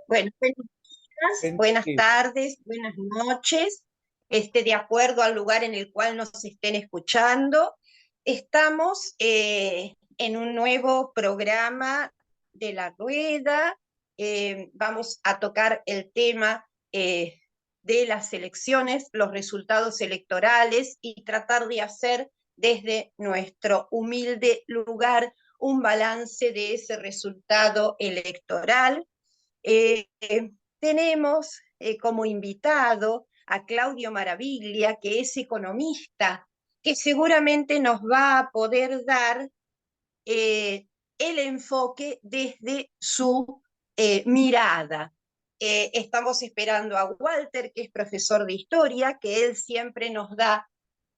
Bueno, buenos días, buenas Sí, tardes, buenas noches, de acuerdo al lugar en el cual nos estén escuchando. Estamos en un nuevo programa de La Rueda. Vamos a tocar el tema de las elecciones, los resultados electorales y tratar de hacer desde nuestro humilde lugar un balance de ese resultado electoral. eh, Tenemos como invitado a Claudio Maraviglia, que es economista, que seguramente nos va a poder dar el enfoque desde su mirada. Estamos esperando a Walter, que es profesor de historia, que él siempre nos da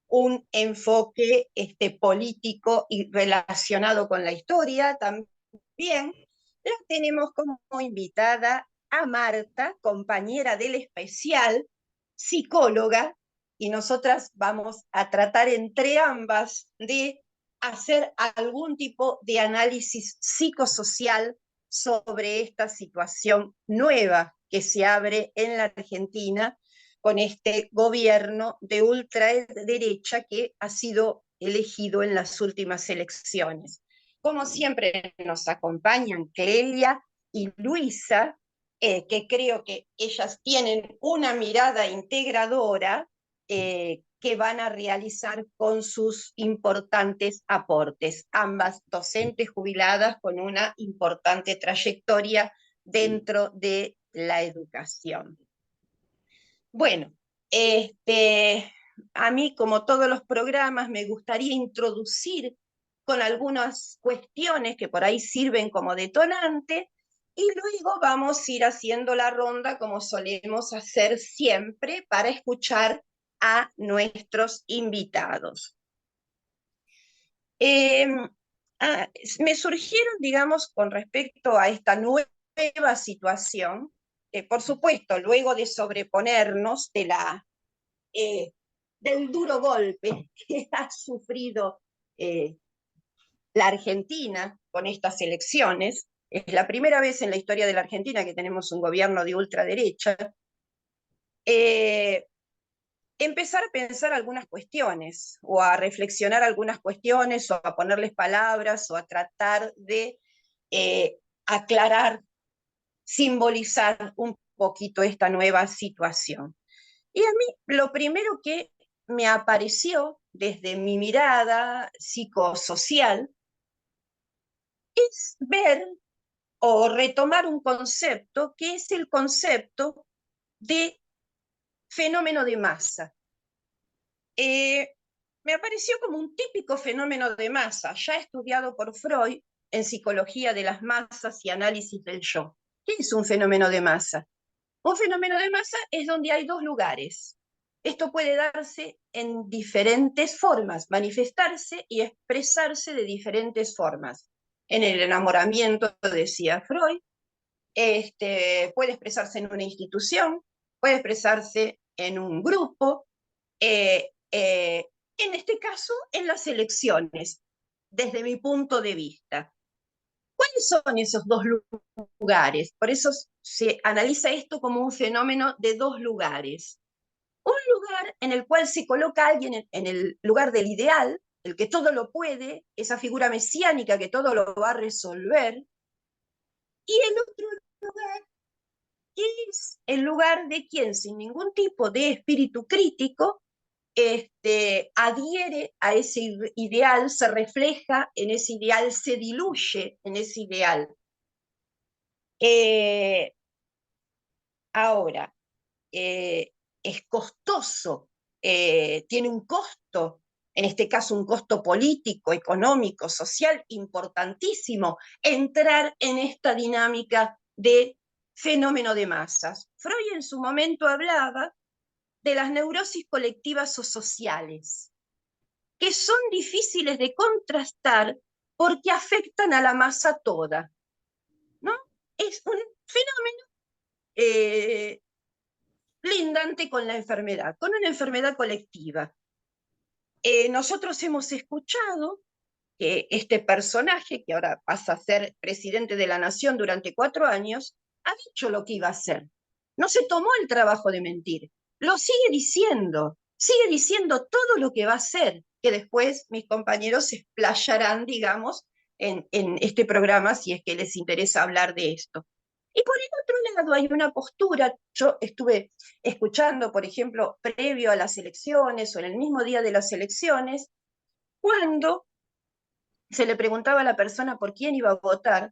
un enfoque político y relacionado con la historia también. La tenemos como invitada a Marta, compañera del especial, psicóloga, y nosotras vamos a tratar entre ambas de hacer algún tipo de análisis psicosocial sobre esta situación nueva que se abre en la Argentina con este gobierno de ultraderecha que ha sido elegido en las últimas elecciones. Como siempre nos acompañan Clelia y Luisa, que creo que ellas tienen una mirada integradora que van a realizar con sus importantes aportes, ambas docentes jubiladas con una importante trayectoria dentro de la educación. Bueno, a mí, como todos los programas, me gustaría introducir con algunas cuestiones que por ahí sirven como detonante y luego vamos a ir haciendo la ronda como solemos hacer siempre para escuchar a nuestros invitados. Eh, Me surgieron, digamos, con respecto a esta nueva situación, por supuesto, luego de sobreponernos eh, del duro golpe que ha sufrido eh, la Argentina con estas elecciones. Es la primera vez en la historia de la Argentina que tenemos un gobierno de ultraderecha. Eh, Empezar a pensar algunas cuestiones, o a reflexionar algunas cuestiones, o a ponerles palabras, o a tratar de aclarar, simbolizar un poquito esta nueva situación. Y a mí lo primero que me apareció desde mi mirada psicosocial es ver o retomar un concepto que es el concepto de fenómeno de masa. Eh, Me apareció como un típico fenómeno de masa, ya estudiado por Freud en psicología de las masas y análisis del yo. ¿Qué es un fenómeno de masa? Un fenómeno de masa es donde hay dos lugares. Esto puede darse en diferentes formas, manifestarse y expresarse de diferentes formas. En el enamoramiento, decía Freud, puede expresarse en una institución, puede expresarse en un grupo, en este caso, en las elecciones, desde mi punto de vista. ¿Cuáles son esos dos lugares? Por eso se analiza esto como un fenómeno de dos lugares. Un lugar en el cual se coloca a alguien en el lugar del ideal, el que todo lo puede, esa figura mesiánica que todo lo va a resolver, y el otro lugar es el lugar de quien sin ningún tipo de espíritu crítico adhiere a ese ideal, se refleja en ese ideal, se diluye en ese ideal. Eh, Ahora, es costoso, tiene un costo, en este caso un costo político, económico, social importantísimo, entrar en esta dinámica de fenómeno de masas. Freud en su momento hablaba de las neurosis colectivas o sociales, que son difíciles de contrastar porque afectan a la masa toda, ¿no? Es un fenómeno eh, lindante con la enfermedad, con una enfermedad colectiva. Nosotros hemos escuchado que este personaje, que ahora pasa a ser presidente de la nación durante 4 años, ha dicho lo que iba a hacer. No se tomó el trabajo de mentir. Lo sigue diciendo todo lo que va a hacer, que después mis compañeros se explayarán, digamos, en este programa si es que les interesa hablar de esto. Y por el otro lado hay una postura, yo estuve escuchando, por ejemplo, previo a las elecciones o en el mismo día de las elecciones, cuando se le preguntaba a la persona por quién iba a votar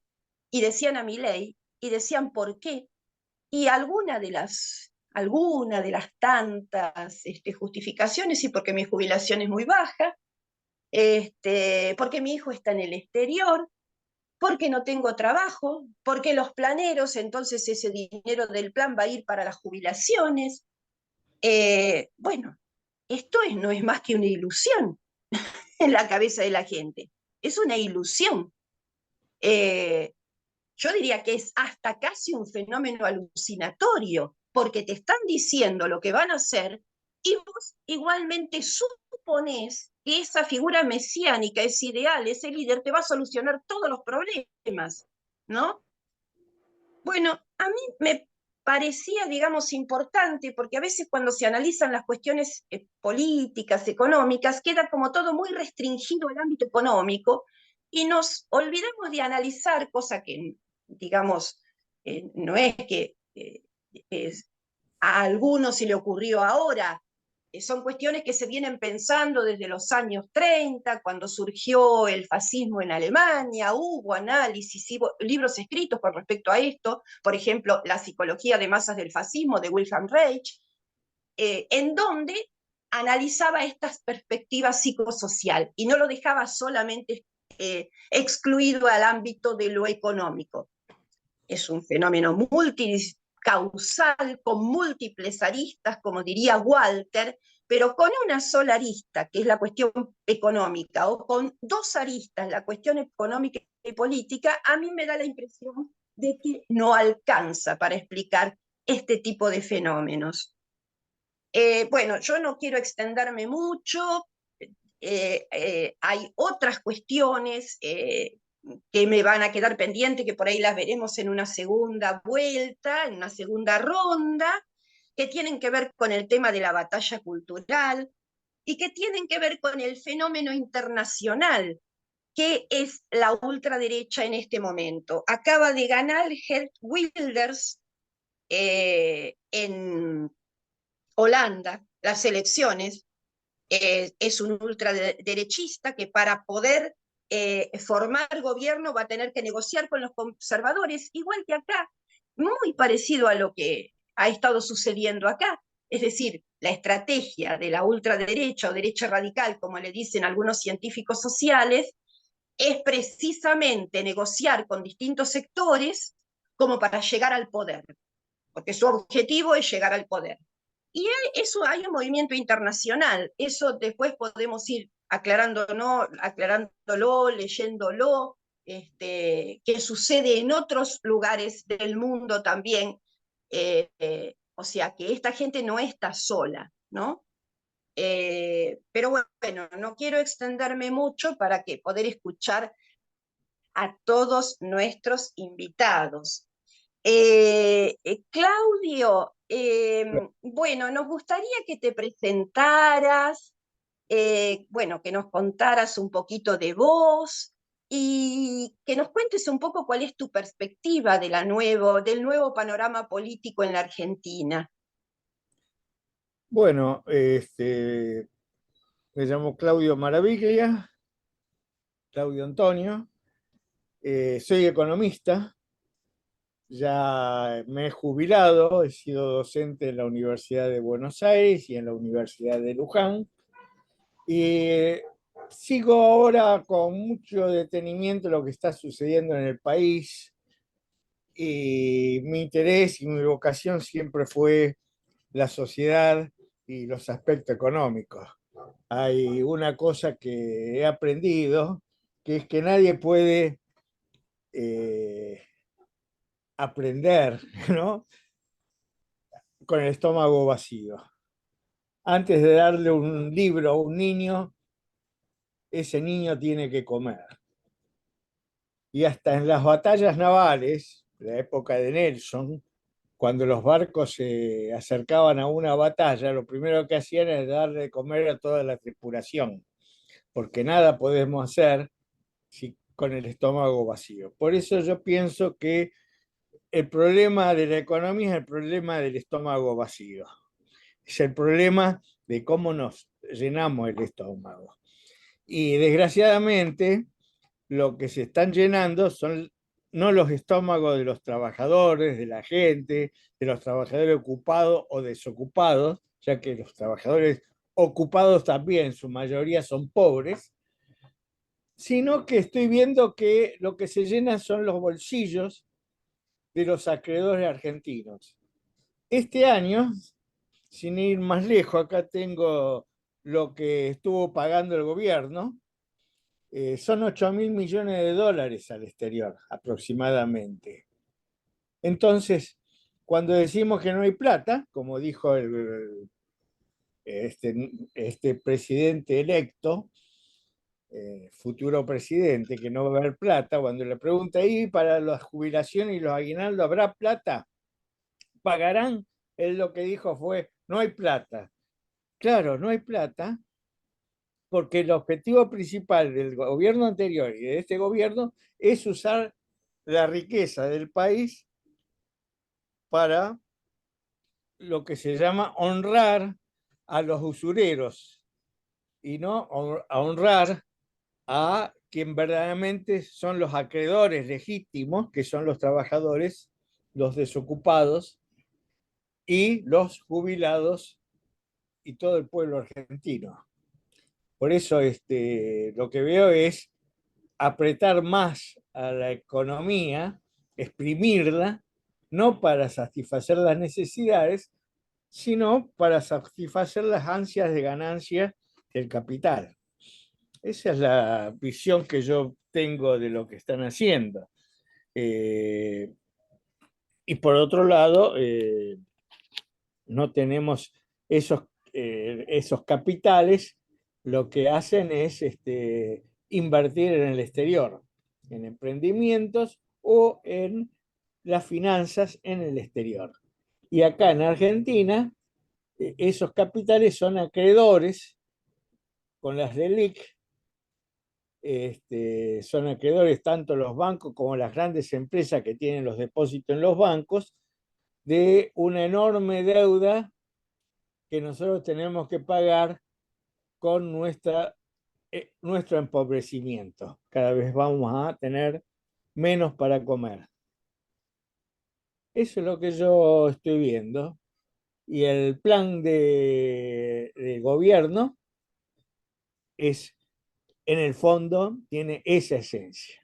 y decían a Milei y decían por qué, y alguna de las tantas justificaciones, y porque mi jubilación es muy baja, porque mi hijo está en el exterior, porque no tengo trabajo, porque los planeros, entonces ese dinero del plan va a ir para las jubilaciones. Bueno, no es más que una ilusión en la cabeza de la gente. Es una ilusión. Eh, yo diría que es hasta casi un fenómeno alucinatorio, porque te están diciendo lo que van a hacer y vos igualmente suponés que esa figura mesiánica, ese ideal, ese líder te va a solucionar todos los problemas, ¿no? Bueno, a mí me parecía, digamos, importante, porque a veces cuando se analizan las cuestiones políticas, económicas, queda como todo muy restringido al ámbito económico y nos olvidamos de analizar, cosa que, digamos, no es que a algunos se le ocurrió ahora. Son cuestiones que se vienen pensando desde los años 30, cuando surgió el fascismo en Alemania, hubo análisis, hubo libros escritos con respecto a esto, por ejemplo, La psicología de masas del fascismo de Wilhelm Reich, en donde analizaba estas perspectivas psicosocial y no lo dejaba solamente excluido al ámbito de lo económico. Es un fenómeno multicausal, con múltiples aristas, como diría Walter, pero con una sola arista, que es la cuestión económica, o con dos aristas, la cuestión económica y política, a mí me da la impresión de que no alcanza para explicar este tipo de fenómenos. Bueno, yo no quiero extenderme mucho, hay otras cuestiones que me van a quedar pendientes, que por ahí las veremos en una segunda vuelta, en una segunda ronda, que tienen que ver con el tema de la batalla cultural y que tienen que ver con el fenómeno internacional, que es la ultraderecha en este momento. Acaba de ganar Geert Wilders en Holanda las elecciones, es un ultraderechista que para poder formar gobierno va a tener que negociar con los conservadores, igual que acá, muy parecido a lo que ha estado sucediendo acá. Es decir, la estrategia de la ultraderecha o derecha radical, como le dicen algunos científicos sociales, es precisamente negociar con distintos sectores como para llegar al poder, porque su objetivo es llegar al poder. Y eso hay un movimiento internacional, eso después podemos ir aclarándolo, leyéndolo, que sucede en otros lugares del mundo también. O sea, que esta gente no está sola, ¿no? Pero bueno, no quiero extenderme mucho para que poder escuchar a todos nuestros invitados. Claudio, bueno, nos gustaría que te presentaras, bueno, que nos contaras un poquito de vos y que nos cuentes un poco cuál es tu perspectiva de del nuevo panorama político en la Argentina. Bueno, me llamo Claudio Maraviglia, Claudio Antonio, soy economista, ya me he jubilado, he sido docente en la Universidad de Buenos Aires y en la Universidad de Luján, y sigo ahora con mucho detenimiento lo que está sucediendo en el país, y mi interés y mi vocación siempre fue la sociedad y los aspectos económicos. Hay una cosa que he aprendido, que es que nadie puede eh, aprender, ¿no?, con el estómago vacío. Antes de darle un libro a un niño, ese niño tiene que comer. Y hasta en las batallas navales, la época de Nelson, cuando los barcos se acercaban a una batalla, lo primero que hacían era darle de comer a toda la tripulación, porque nada podemos hacer si, con el estómago vacío. Por eso yo pienso que el problema de la economía es el problema del estómago vacío. Es el problema de cómo nos llenamos el estómago. Y desgraciadamente, lo que se están llenando son no los estómagos de los trabajadores, de la gente, de los trabajadores ocupados o desocupados, ya que los trabajadores ocupados también, su mayoría son pobres, sino que estoy viendo que lo que se llena son los bolsillos de los acreedores argentinos. Este año, sin ir más lejos, acá tengo lo que estuvo pagando el gobierno, son 8.000 millones de dólares al exterior, aproximadamente. Entonces, cuando decimos que no hay plata, como dijo este presidente electo, futuro presidente, que no va a haber plata, cuando le pregunta ahí para las jubilaciones y los aguinaldos, ¿habrá plata? ¿Pagarán? Él lo que dijo fue, no hay plata. Claro, no hay plata, porque el objetivo principal del gobierno anterior y de este gobierno es usar la riqueza del país para lo que se llama honrar a los usureros y no a honrar a quien verdaderamente son los acreedores legítimos, que son los trabajadores, los desocupados y los jubilados y todo el pueblo argentino. Por eso lo que veo es apretar más a la economía, exprimirla, no para satisfacer las necesidades, sino para satisfacer las ansias de ganancia del capital. Esa es la visión que yo tengo de lo que están haciendo. Y por otro lado, no tenemos esos capitales, lo que hacen es invertir en el exterior, en emprendimientos o en las finanzas en el exterior. Y acá en Argentina, esos capitales son acreedores con las LELIQ, son acreedores tanto los bancos como las grandes empresas que tienen los depósitos en los bancos, de una enorme deuda que nosotros tenemos que pagar con nuestro empobrecimiento. Cada vez vamos a tener menos para comer. Eso es lo que yo estoy viendo. Y el plan de gobierno es, en el fondo, tiene esa esencia.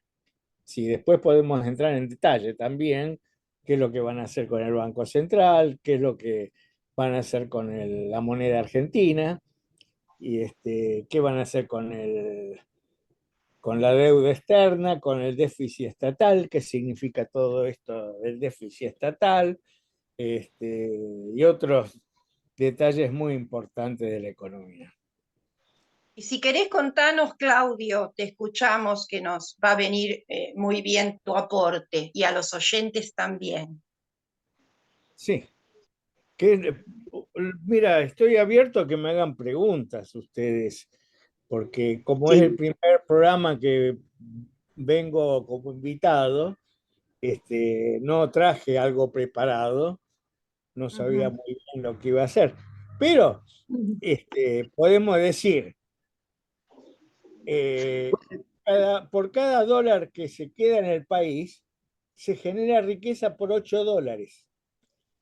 Si después podemos entrar en detalle también, qué es lo que van a hacer con el Banco Central, qué es lo que van a hacer con la moneda argentina, y qué van a hacer con la deuda externa, con el déficit estatal, qué significa todo esto del déficit estatal, y otros detalles muy importantes de la economía. Y si querés contanos, Claudio, te escuchamos que nos va a venir muy bien tu aporte y a los oyentes también. Sí, que, mira, estoy abierto a que me hagan preguntas ustedes, porque como es el primer programa que vengo como invitado, no traje algo preparado, no sabía muy bien lo que iba a hacer, pero podemos decir, por cada dólar que se queda en el país, se genera riqueza por 8 dólares.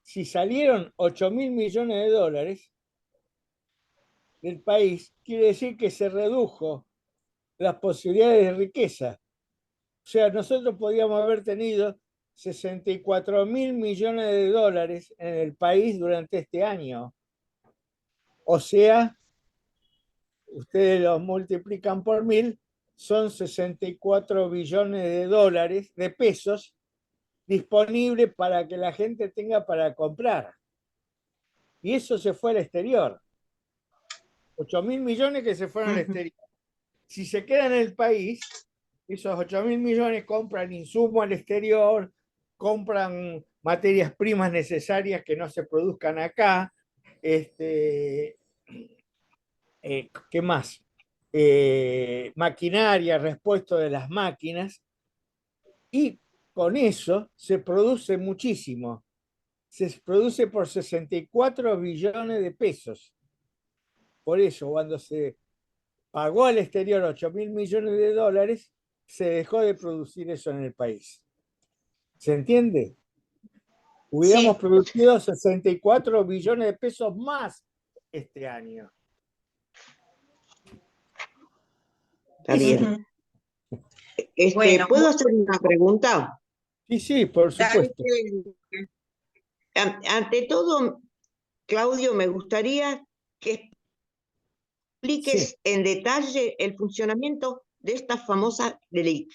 Si salieron 8.000 millones de dólares del país, quiere decir que se redujo las posibilidades de riqueza. O sea, nosotros podíamos haber tenido 64.000 millones de dólares en el país durante este año. O sea, ustedes los multiplican por 1.000, son 64 billones de dólares, de pesos, disponibles para que la gente tenga para comprar. Y eso se fue al exterior. 8.000 millones que se fueron al exterior. Si se quedan en el país, esos 8.000 millones compran insumos al exterior, compran materias primas necesarias que no se produzcan acá. ¿Qué más? Maquinaria, repuesto de las máquinas, y con eso se produce muchísimo. Se produce por 64 billones de pesos. Por eso, cuando se pagó al exterior 8.000 millones de dólares, se dejó de producir eso en el país. ¿Se entiende? Hubiéramos Sí. producido 64 billones de pesos más este año. Está bien. Ujú. Bueno, ¿Puedo hacer una pregunta? Sí, sí, por dale. supuesto. Ante todo, Claudio, me gustaría que Sí. expliques en detalle el funcionamiento de esta famosa LELIC.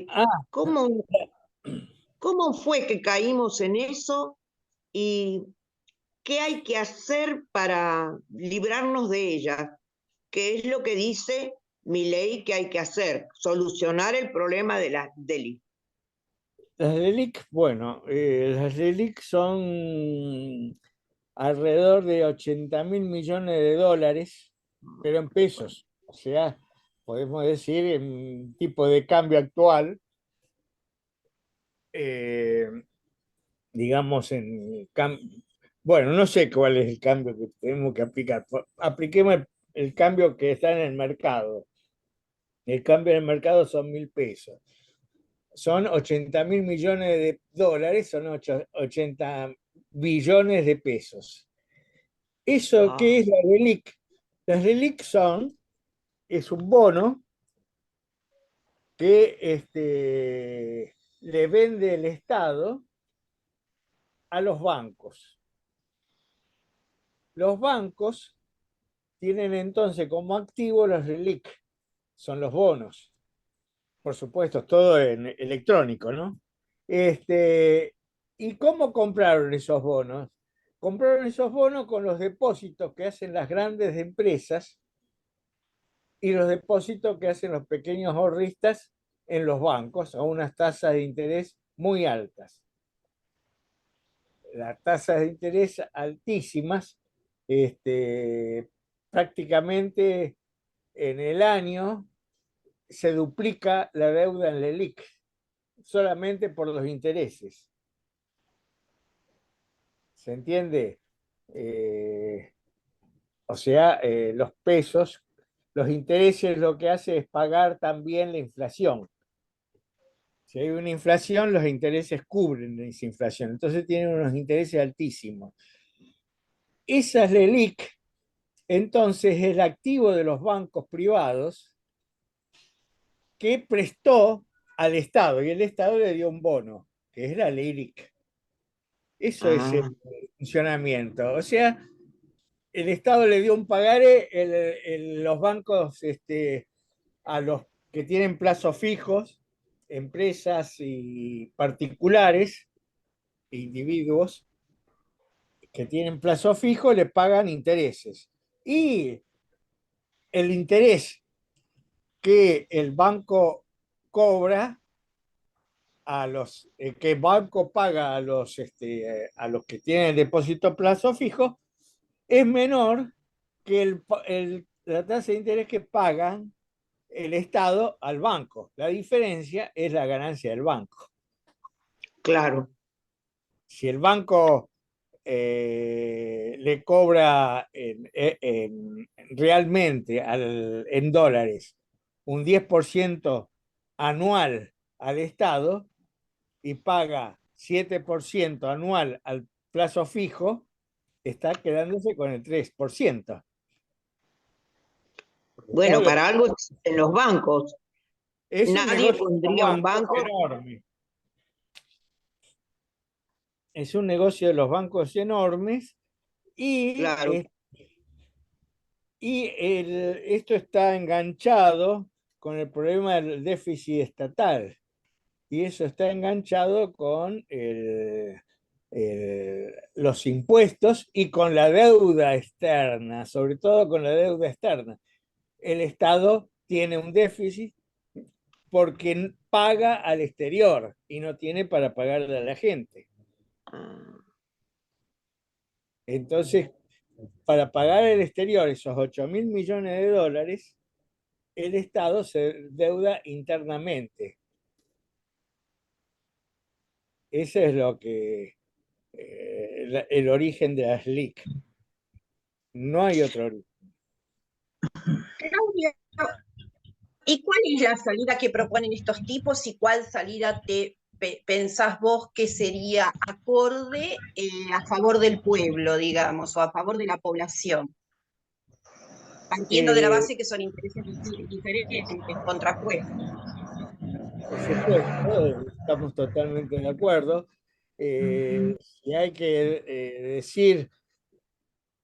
Ah, ¿Cómo, cómo fue que caímos en eso y qué hay que hacer para librarnos de ella? ¿Qué es lo que dice mi ley que hay que hacer? Solucionar el problema de la DELIC. las LELIC, bueno, las LELIC son alrededor de 80.000 millones de dólares, pero en pesos. O sea, podemos decir en tipo de cambio actual, eh, digamos bueno, no sé cuál es el cambio que tenemos que aplicar. Apliquemos el cambio que está en el mercado. El cambio en el mercado son 1.000 pesos. Son 80.000 millones de dólares, son 80 billones de pesos. ¿Eso Ah, qué es la RELIC? Las RELIC es un bono que le vende el Estado a los bancos. Los bancos tienen entonces como activo los RELIC, son los bonos. Por supuesto, todo en electrónico, ¿no? ¿Y cómo compraron esos bonos? Compraron esos bonos con los depósitos que hacen las grandes empresas y los depósitos que hacen los pequeños ahorristas en los bancos a unas tasas de interés muy altas. Las tasas de interés altísimas, prácticamente en el año se duplica la deuda en la LELIC solamente por los intereses. ¿Se entiende? Eh, o sea, los pesos, los intereses lo que hace es pagar también la inflación. Si hay una inflación, los intereses cubren esa inflación. Entonces tienen unos intereses altísimos. Esas LELIC, entonces, es el activo de los bancos privados que prestó al Estado y el Estado le dio un bono, que es la LELIC. Eso es ah, el funcionamiento. O sea, el Estado le dio un pagaré, los bancos a los que tienen plazos fijos, empresas y particulares, individuos que tienen plazo fijo, le pagan intereses. Y el interés que el banco cobra que el banco paga a los que tienen el depósito a plazo fijo es menor que la tasa de interés que pagan el Estado al banco. La diferencia es la ganancia del banco. claro. Si el banco le cobra realmente en dólares un 10% anual al Estado y paga 7% anual al plazo fijo, está quedándose con el 3%. Bueno, para algo existen los bancos. Es un Nadie negocio de los pondría un bancos banco. enorme. Es un negocio de los bancos enormes y, Claro. esto está enganchado con el problema del déficit estatal y eso está enganchado con los impuestos y con la deuda externa, sobre todo con la deuda externa. El Estado tiene un déficit porque paga al exterior y no tiene para pagarle a la gente. Entonces, para pagar el exterior esos 8.000 millones de dólares, el Estado se deuda internamente. Ese es lo que el origen de las LIC. No hay otro origen. Claudio, ¿y cuál es la salida que proponen estos tipos y cuál salida pensás vos que sería acorde a favor del pueblo, digamos, o a favor de la población? Partiendo de la Eh, base que son intereses diferentes, contrapuestos. por supuesto, estamos totalmente de acuerdo. Y hay que decir,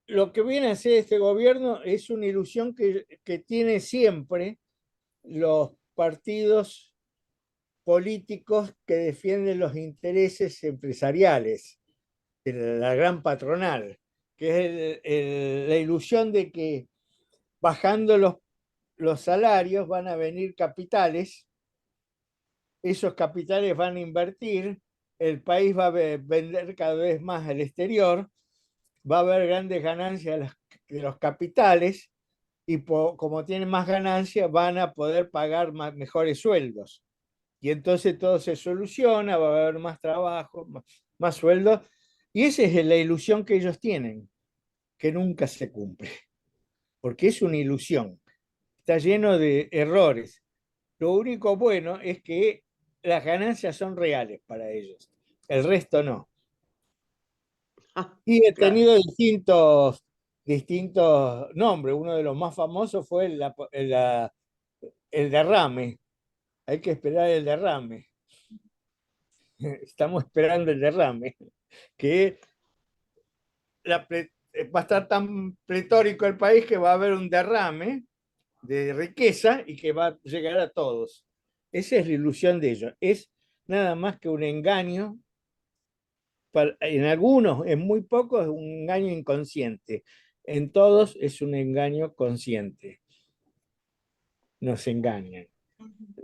lo que viene a hacer este gobierno es una ilusión que tiene siempre los partidos políticos que defienden los intereses empresariales, de la gran patronal, que es la ilusión de que bajando los salarios van a venir capitales, esos capitales van a invertir, el país va a vender cada vez más al exterior, va a haber grandes ganancias de los capitales y como tienen más ganancias van a poder pagar mejores sueldos. Y entonces todo se soluciona, va a haber más trabajo, más sueldos. Y esa es la ilusión que ellos tienen, que nunca se cumple, porque es una ilusión, está lleno de errores. Lo único bueno es que las ganancias son reales para ellos, el resto no. Y he Claro. tenido distintos nombres. Uno de los más famosos fue el derrame. Hay que esperar el derrame. Estamos esperando el derrame, que va a estar tan pletórico el país que va a haber un derrame de riqueza y que va a llegar a todos. Esa es la ilusión de ellos. Es nada más que un engaño, en algunos, en muy pocos, es un engaño inconsciente. En todos es un engaño consciente. Nos engañan.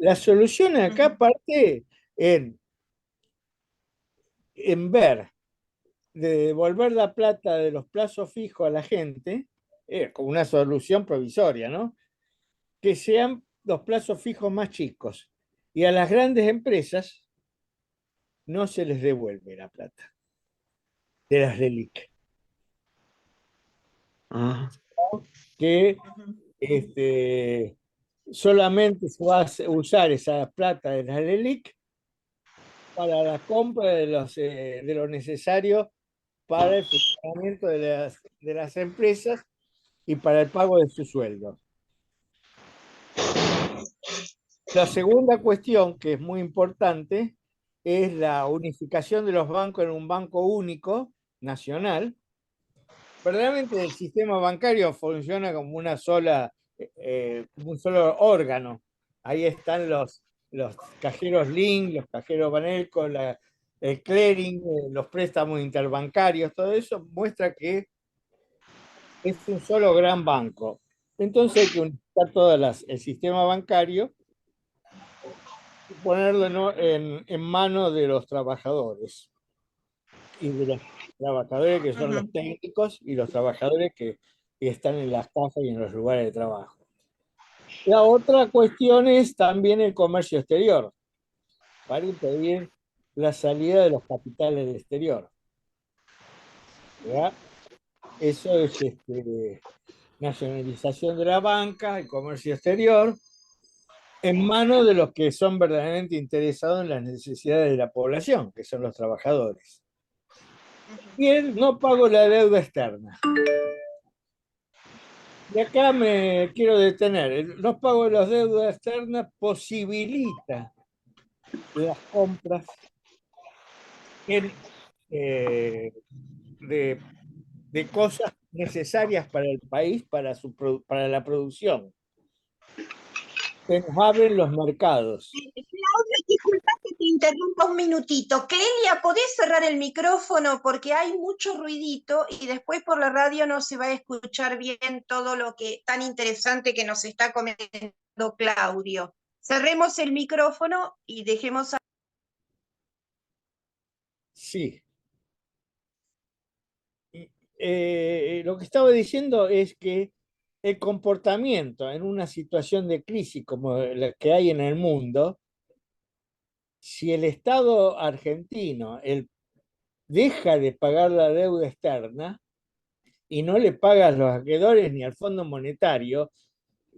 La solución acá parte en ver de devolver la plata de los plazos fijos a la gente, con una solución provisoria, ¿no? Que sean los plazos fijos más chicos. Y a las grandes empresas no se les devuelve la plata de las LELIC. Que solamente se va a usar esa plata de las LELIC para la compra de lo necesario para el funcionamiento de las empresas y para el pago de sus sueldos. La segunda cuestión, que es muy importante, es la unificación de los bancos en un banco único nacional. Verdaderamente el sistema bancario funciona como un solo órgano. Ahí están los cajeros Link, los cajeros Banelco, el clearing, los préstamos interbancarios, todo eso muestra que es un solo gran banco. Entonces hay que unificar todo el sistema bancario y ponerlo en manos de los trabajadores y de los trabajadores que son los técnicos y los trabajadores que están en las casas y en los lugares de trabajo. La otra cuestión es también el comercio exterior, para impedir la salida de los capitales del exterior. ¿Verdad? Eso es nacionalización de la banca, el comercio exterior, en manos de los que son verdaderamente interesados en las necesidades de la población, que son los trabajadores. Y el no pago la deuda externa. Y acá me quiero detener. El no pago de las deudas externas posibilita las compras de cosas necesarias para el país, para la producción. Se nos abren los mercados. Claudia, disculpa que te interrumpa un minutito. Clelia, ¿podés cerrar el micrófono? Porque hay mucho ruidito y después por la radio no se va a escuchar bien todo lo que tan interesante que nos está comentando Claudio. Cerremos el micrófono y dejemos a... Sí. Lo que estaba diciendo es que el comportamiento en una situación de crisis como la que hay en el mundo, si el Estado argentino deja de pagar la deuda externa y no le paga a los acreedores ni al Fondo Monetario,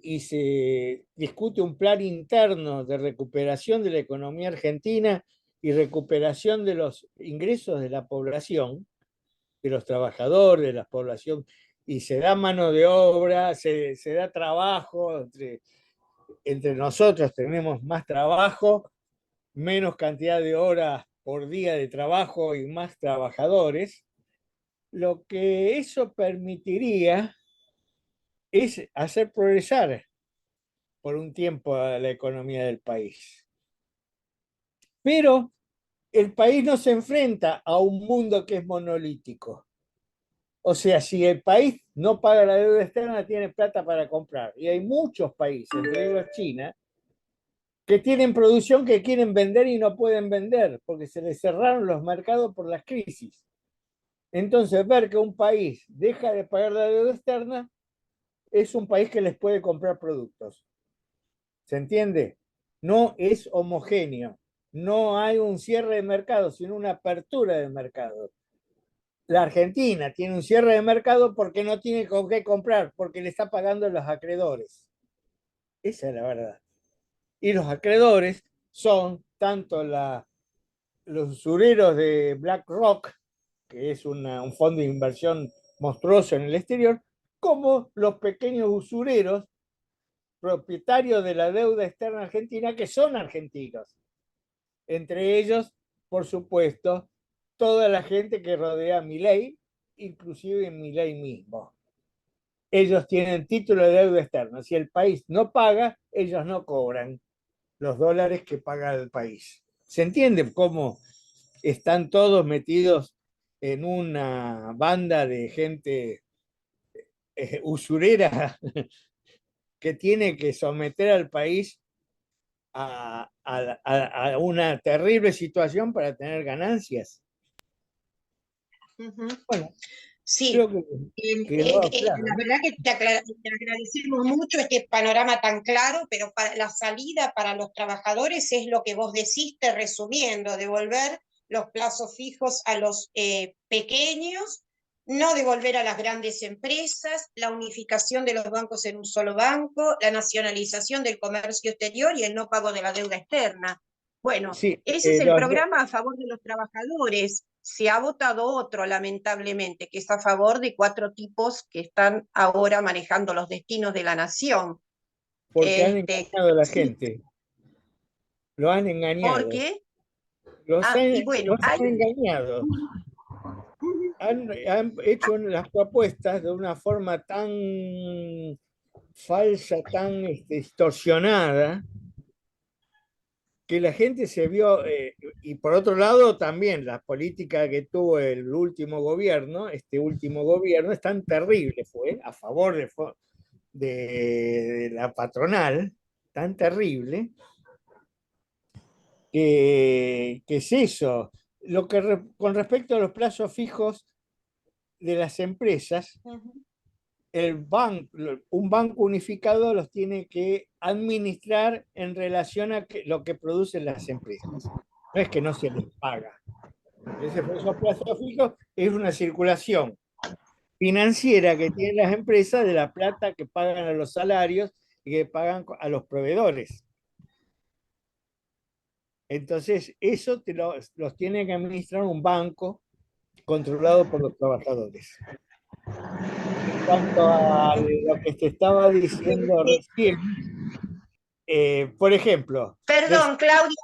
y se discute un plan interno de recuperación de la economía argentina y recuperación de los ingresos de la población, de los trabajadores, de la población, y se da mano de obra, se da trabajo, entre nosotros tenemos más trabajo, menos cantidad de horas por día de trabajo y más trabajadores, lo que eso permitiría es hacer progresar por un tiempo a la economía del país. Pero el país no se enfrenta a un mundo que es monolítico. O sea, si el país no paga la deuda externa, tiene plata para comprar. Y hay muchos países, entre ellos China, que tienen producción que quieren vender y no pueden vender porque se les cerraron los mercados por las crisis. Entonces, ver que un país deja de pagar la deuda externa es un país que les puede comprar productos. ¿Se entiende? No es homogéneo. No hay un cierre de mercado, sino una apertura de mercado. La Argentina tiene un cierre de mercado porque no tiene con qué comprar, porque le está pagando los acreedores. Esa es la verdad. Y los acreedores son tanto los usureros de BlackRock, que es un fondo de inversión monstruoso en el exterior, como los pequeños usureros propietarios de la deuda externa argentina, que son argentinos. Entre ellos, por supuesto, toda la gente que rodea a Milei, inclusive Milei mismo. Ellos tienen título de deuda externa. Si el país no paga, ellos no cobran los dólares que paga el país. ¿Se entiende cómo están todos metidos en una banda de gente usurera que tiene que someter al país a una terrible situación para tener ganancias? Bueno, Sí, creo que quedó claro, la ¿no? verdad que te agradecemos mucho este panorama tan claro, pero para la salida para los trabajadores es lo que vos deciste, resumiendo, devolver los plazos fijos a los pequeños, no devolver a las grandes empresas, la unificación de los bancos en un solo banco, la nacionalización del comercio exterior y el no pago de la deuda externa. Bueno, Sí, ese es el programa a favor de los trabajadores. Se ha votado otro, lamentablemente, que es a favor de 4 tipos que están ahora manejando los destinos de la nación. porque han engañado a la Sí, gente, lo han engañado, porque, los y bueno, los han engañado, han hecho las propuestas de una forma tan falsa, tan distorsionada, que la gente se vio, y por otro lado también la política que tuvo el último gobierno, este último gobierno es tan terrible, fue a favor de la patronal, tan terrible, que es eso. Con respecto a los plazos fijos de las empresas, un banco unificado los tiene que administrar en relación a lo que producen las empresas. No es que no se les paga. Esos plazos fijos es una circulación financiera que tienen las empresas de la plata que pagan a los salarios y que pagan a los proveedores. Entonces, eso los tiene que administrar un banco controlado por los trabajadores. En cuanto a lo que te estaba diciendo recién, por ejemplo, perdón, Claudia,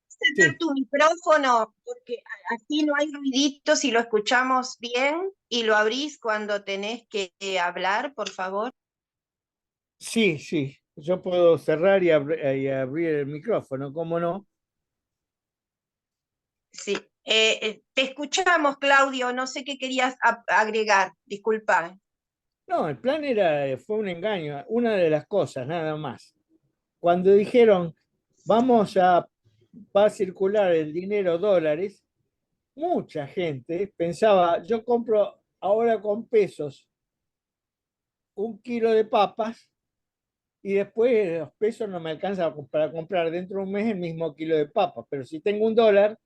cerrar sí, tu micrófono, porque así no hay ruiditos y lo escuchamos bien, y lo abrís cuando tenés que hablar, por favor. sí, sí, yo puedo cerrar y abrir el micrófono, ¿cómo no? Sí, te escuchamos, Claudio, no sé qué querías agregar, disculpa. No, el plan fue un engaño, una de las cosas, nada más. cuando dijeron, va a circular el dinero dólares, mucha gente pensaba, yo compro ahora con pesos 1 kilo de papas y después los pesos no me alcanzan para comprar dentro de un mes el mismo kilo de papas, pero si tengo $1,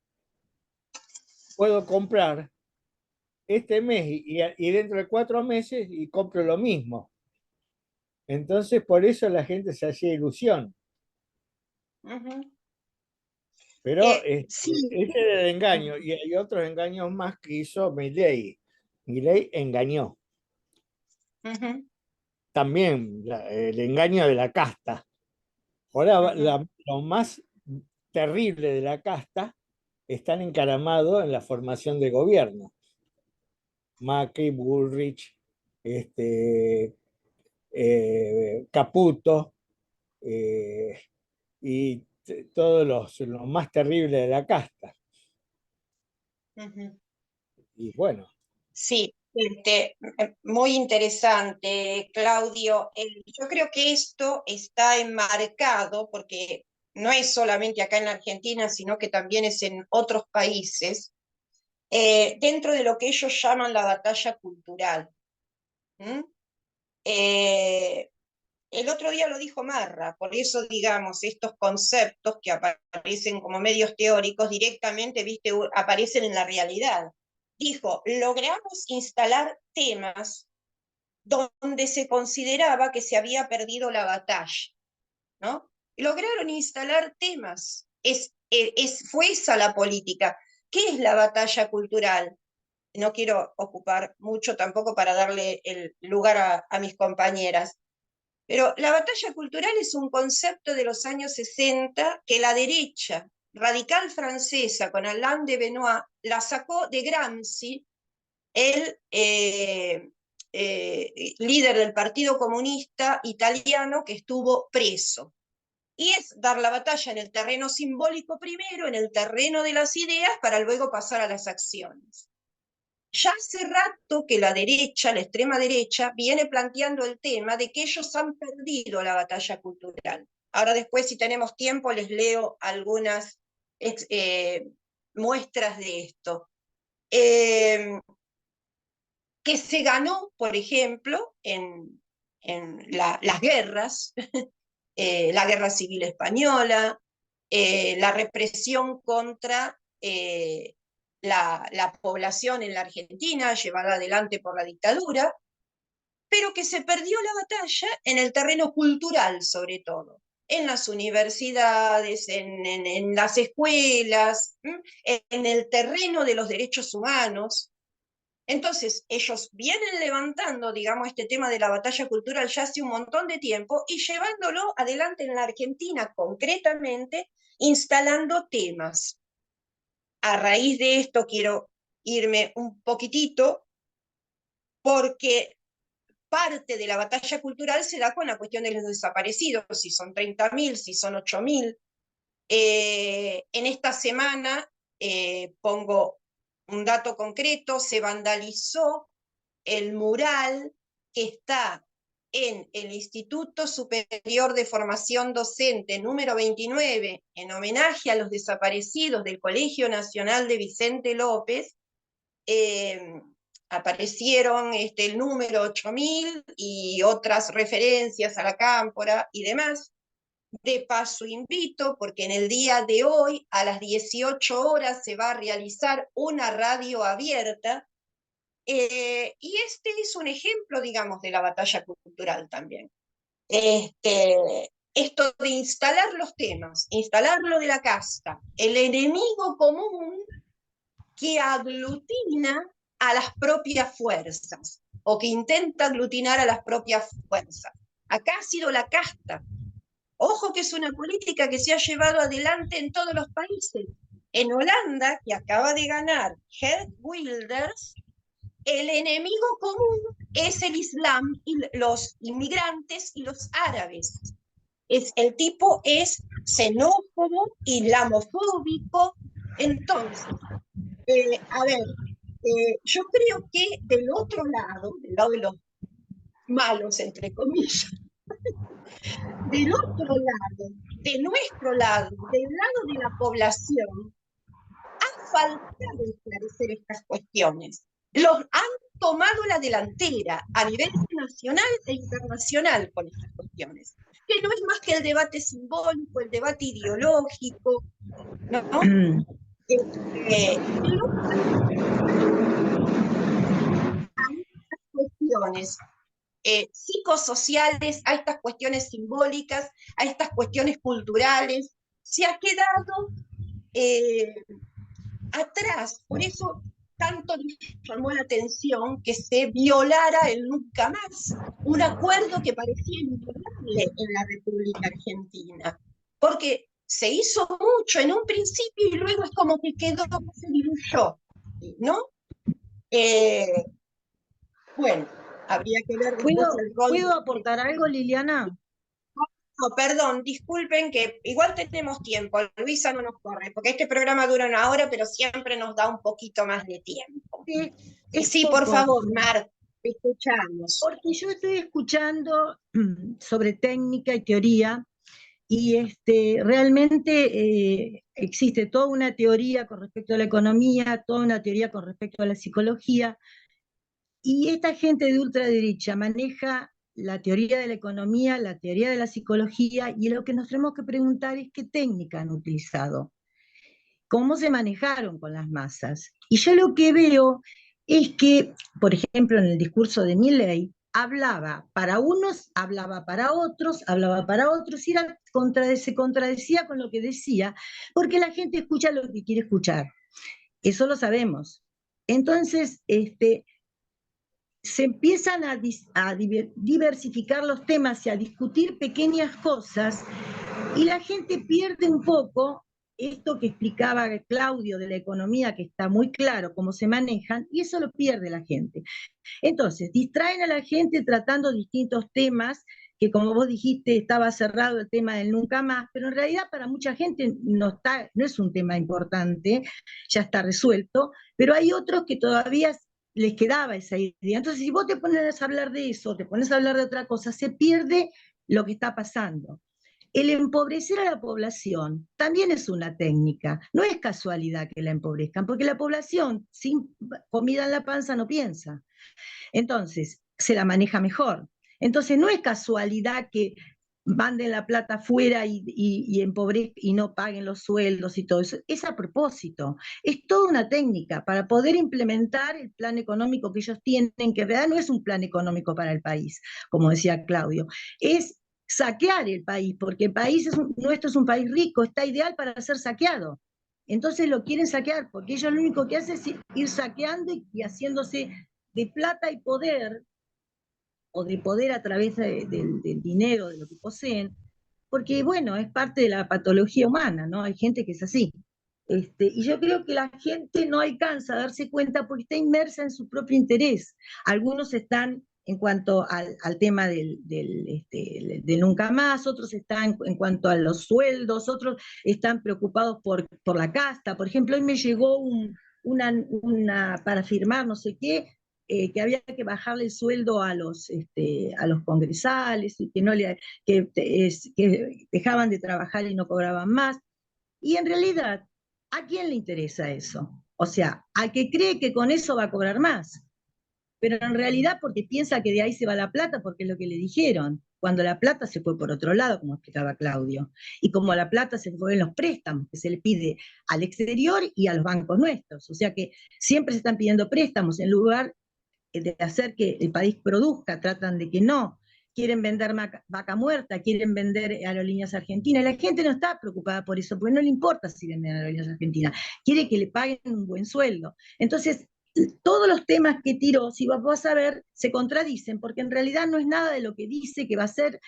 puedo comprar este mes y dentro de 4 meses y compro lo mismo. Entonces, por eso la gente se hacía ilusión. Ujú. Pero Sí, ese era el engaño. Y hay otros engaños más que hizo Milei. Milei engañó. ujú, También el engaño de la casta. Ahora, ujú, lo más terrible de la casta están encaramados en la formación de gobierno. Macri, Bullrich, este, Caputo, eh, y todos los más terribles de la casta. ujú. Y bueno, Sí, muy interesante, Claudio. Yo creo que esto está enmarcado, porque no es solamente acá en la Argentina, sino que también es en otros países, dentro de lo que ellos llaman la batalla cultural. ¿Mm? Eh, el otro día lo dijo Marra, por eso, digamos, estos conceptos que aparecen como medios teóricos directamente, viste, aparecen en la realidad. Dijo, logramos instalar temas donde se consideraba que se había perdido la batalla, ¿no? Lograron instalar temas. Fue esa la política. ¿Qué es la batalla cultural? No quiero ocupar mucho tampoco para darle el lugar a mis compañeras, pero la batalla cultural es un concepto de los años 60 que la derecha radical francesa con Alain de Benoit la sacó de Gramsci, el líder del Partido Comunista Italiano que estuvo preso. Y es dar la batalla en el terreno simbólico primero, en el terreno de las ideas, para luego pasar a las acciones. Ya hace rato que la derecha, la extrema derecha, viene planteando el tema de que ellos han perdido la batalla cultural. Ahora después, si tenemos tiempo, les leo algunas muestras de esto. Que se ganó, por ejemplo, en las guerras, la guerra civil española, la represión contra la población en la Argentina, llevada adelante por la dictadura, pero que se perdió la batalla en el terreno cultural, sobre todo, en las universidades, en las escuelas, en el terreno de los derechos humanos. Entonces, ellos vienen levantando, digamos, este tema de la batalla cultural ya hace un montón de tiempo y llevándolo adelante en la Argentina concretamente, instalando temas. A raíz de esto quiero irme un poquitito porque parte de la batalla cultural se da con la cuestión de los desaparecidos, si son 30.000, si son 8.000. En esta semana, pongo un dato concreto, se vandalizó el mural que está en el Instituto Superior de Formación Docente número 29, en homenaje a los desaparecidos del Colegio Nacional de Vicente López. Aparecieron el número 8.000 y otras referencias a la cámpora y demás. De paso invito, porque en el día de hoy, a las 18 horas, se va a realizar una radio abierta, y este es un ejemplo, digamos, de la batalla cultural también. Esto de instalar los temas, instalar lo de la casta, el enemigo común que aglutina a las propias fuerzas, o que intenta aglutinar a las propias fuerzas. Acá ha sido la casta. Ojo que es una política que se ha llevado adelante en todos los países. En Holanda, que acaba de ganar Geert Wilders, el enemigo común es el Islam y los inmigrantes y los árabes. El tipo es xenófobo, islamofóbico. Entonces, a ver, yo creo que del otro lado, del lado de los malos, entre comillas, Del otro lado, de nuestro lado, del lado de la población, ha faltado esclarecer estas cuestiones. Los han tomado la delantera a nivel nacional e internacional con estas cuestiones, que no es más que el debate simbólico, el debate ideológico, ¿no? Cuestiones psicosociales, a estas cuestiones simbólicas, a estas cuestiones culturales, se ha quedado atrás. Por eso tanto llamó la atención que se violara el nunca más, un acuerdo que parecía inviolable en la República Argentina, porque se hizo mucho en un principio y luego es como que quedó, se diluyó, ¿no? Bueno, habría que ver después el rol. ¿Puedo aportar algo, Liliana? No, perdón, disculpen que igual tenemos tiempo, Luisa no nos corre, porque este programa dura 1 hora, pero siempre nos da un poquito más de tiempo. Sí, por favor, Mar, te escuchamos. Porque yo estoy escuchando sobre técnica y teoría, y realmente existe toda una teoría con respecto a la economía, toda una teoría con respecto a la psicología, y esta gente de ultraderecha maneja la teoría de la economía, la teoría de la psicología, y lo que nos tenemos que preguntar es qué técnica han utilizado, cómo se manejaron con las masas. Y yo lo que veo es que, por ejemplo, en el discurso de Milei, hablaba para unos, hablaba para otros, y se contradecía con lo que decía, porque la gente escucha lo que quiere escuchar. Eso lo sabemos. Entonces, se empiezan a diversificar los temas y a discutir pequeñas cosas, y la gente pierde un poco esto que explicaba Claudio de la economía, que está muy claro cómo se manejan, y eso lo pierde la gente. Entonces, distraen a la gente tratando distintos temas, que como vos dijiste, estaba cerrado el tema del nunca más, pero en realidad para mucha gente no es un tema importante, ya está resuelto, pero hay otros que todavía les quedaba esa idea. Entonces, si vos te pones a hablar de eso, te pones a hablar de otra cosa, se pierde lo que está pasando. El empobrecer a la población también es una técnica. No es casualidad que la empobrezcan, porque la población sin comida en la panza no piensa. Entonces, se la maneja mejor. Entonces, no es casualidad que manden la plata afuera y no paguen los sueldos y todo eso. Es a propósito. Es toda una técnica para poder implementar el plan económico que ellos tienen, que en realidad no es un plan económico para el país, como decía Claudio. Es saquear el país, porque el país nuestro es un país rico, está ideal para ser saqueado. Entonces lo quieren saquear, porque ellos lo único que hacen es ir saqueando y haciéndose de plata y poder, o de poder a través del dinero, de lo que poseen, porque bueno, es parte de la patología humana, ¿no? Hay gente que es así. Y yo creo que la gente no alcanza a darse cuenta porque está inmersa en su propio interés. Algunos están en cuanto al tema del nunca más, otros están en cuanto a los sueldos, otros están preocupados por la casta. Por ejemplo, hoy me llegó para firmar no sé qué, que había que bajarle el sueldo a los congresales, y que dejaban de trabajar y no cobraban más. Y en realidad, ¿a quién le interesa eso? O sea, al que cree que con eso va a cobrar más, pero en realidad porque piensa que de ahí se va la plata, porque es lo que le dijeron, cuando la plata se fue por otro lado, como explicaba Claudio, y como la plata se fue en los préstamos, que se le pide al exterior y a los bancos nuestros, o sea que siempre se están pidiendo préstamos en lugar de hacer que el país produzca, tratan de que no, quieren vender vaca muerta, quieren vender aerolíneas argentinas, la gente no está preocupada por eso, porque no le importa si venden aerolíneas argentinas, quiere que le paguen un buen sueldo. Entonces, todos los temas que tiró, si vas a ver, se contradicen, porque en realidad no es nada de lo que dice que va a hacer,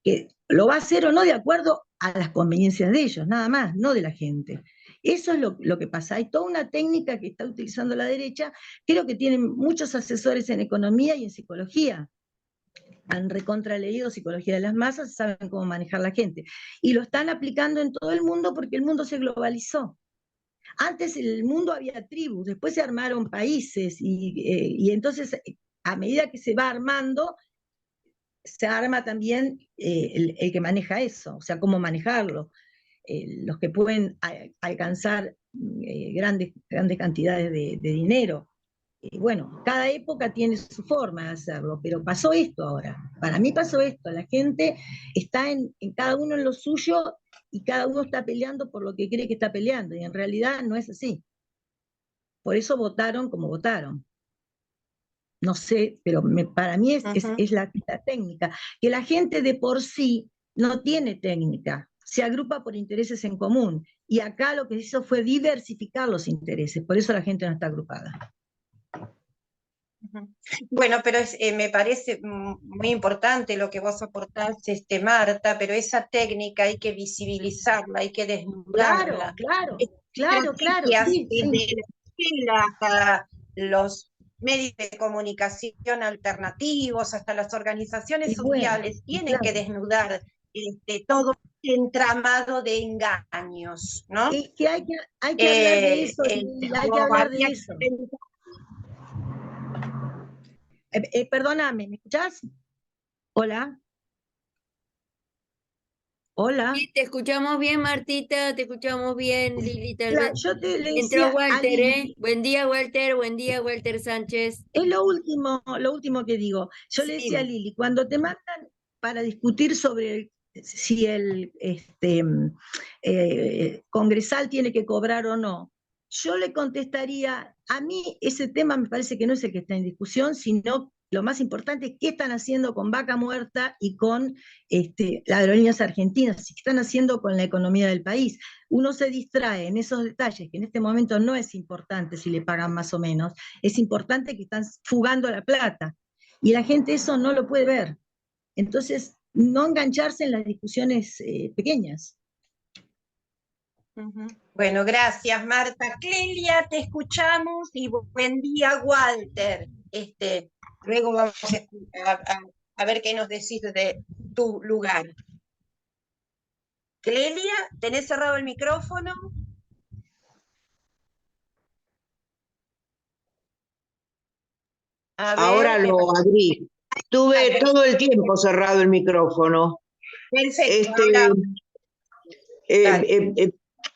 que lo va a hacer o no de acuerdo a las conveniencias de ellos, nada más, no de la gente. Eso es lo que pasa. Hay toda una técnica que está utilizando la derecha, creo que tienen muchos asesores en economía y en psicología. Han recontraleído psicología de las masas, saben cómo manejar la gente. Y lo están aplicando en todo el mundo porque el mundo se globalizó. Antes en el mundo había tribus, después se armaron países, y entonces a medida que se va armando, se arma también el que maneja eso, o sea, cómo manejarlo. Los que pueden alcanzar grandes cantidades de dinero. Y bueno, cada época tiene su forma de hacerlo, pero pasó esto ahora. Para mí pasó esto, la gente está en cada uno en lo suyo y cada uno está peleando por lo que cree que está peleando, y en realidad no es así. Por eso votaron como votaron. No sé, pero para mí es la técnica, que la gente de por sí no tiene técnica, se agrupa por intereses en común, y acá lo que hizo fue diversificar los intereses, por eso la gente no está agrupada. Bueno, pero me parece muy importante lo que vos aportás, Marta, pero esa técnica hay que visibilizarla, hay que desnudarla. Claro, Estrategias sí. desde la escuela hasta los medios de comunicación alternativos, hasta las organizaciones sociales, tienen que desnudar todo este entramado de engaños, ¿no? Es que hay que hablar de eso, hay que hablar de eso. Perdóname, ¿me escuchás? Hola. Hola. Sí, te escuchamos bien, Martita, te escuchamos bien, Lili, tal vez. Yo le Entró decía Walter, a ¿eh? Buen día, Walter Sánchez. Es lo último que digo. Yo le decía a Lili, cuando te mandan para discutir sobre si el congresal tiene que cobrar o no, yo le contestaría, a mí ese tema me parece que no es el que está en discusión, sino lo más importante es qué están haciendo con Vaca Muerta y con las aerolíneas argentinas, qué están haciendo con la economía del país. Uno se distrae en esos detalles, que en este momento no es importante si le pagan más o menos, es importante que están fugando la plata. Y la gente eso no lo puede ver. Entonces, no engancharse en las discusiones pequeñas. Bueno, gracias, Marta. Clelia, te escuchamos y buen día, Walter. Luego vamos a ver qué nos decís de tu lugar. Clelia, ¿tenés cerrado el micrófono? Ahora lo abrí. Tuve todo el tiempo cerrado el micrófono. Perfecto.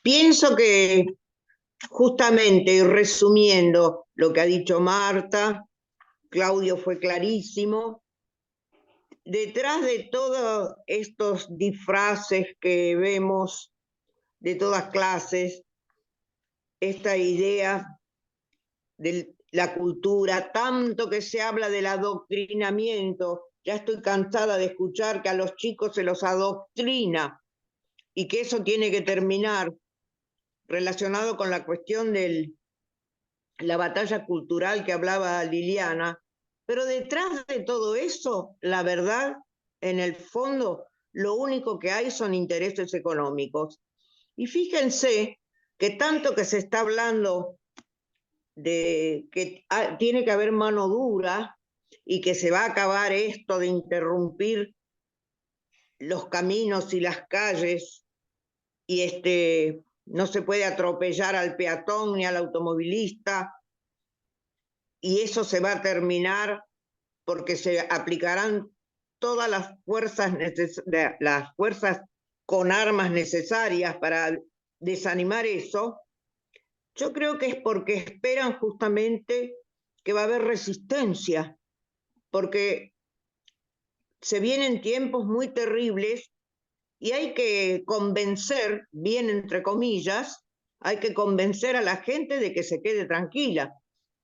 Pienso que justamente, y resumiendo lo que ha dicho Marta, Claudio fue clarísimo, detrás de todos estos disfraces que vemos de todas clases, esta idea de la cultura, tanto que se habla del adoctrinamiento, ya estoy cansada de escuchar que a los chicos se los adoctrina y que eso tiene que terminar, relacionado con la cuestión de la batalla cultural que hablaba Liliana, pero detrás de todo eso, la verdad, en el fondo, lo único que hay son intereses económicos. Y fíjense que tanto que se está hablando de que tiene que haber mano dura y que se va a acabar esto de interrumpir los caminos y las calles y no se puede atropellar al peatón ni al automovilista, y eso se va a terminar porque se aplicarán todas las fuerzas con armas necesarias para desanimar eso. Yo creo que es porque esperan justamente que va a haber resistencia, porque se vienen tiempos muy terribles y hay que convencer, bien entre comillas, hay que convencer a la gente de que se quede tranquila,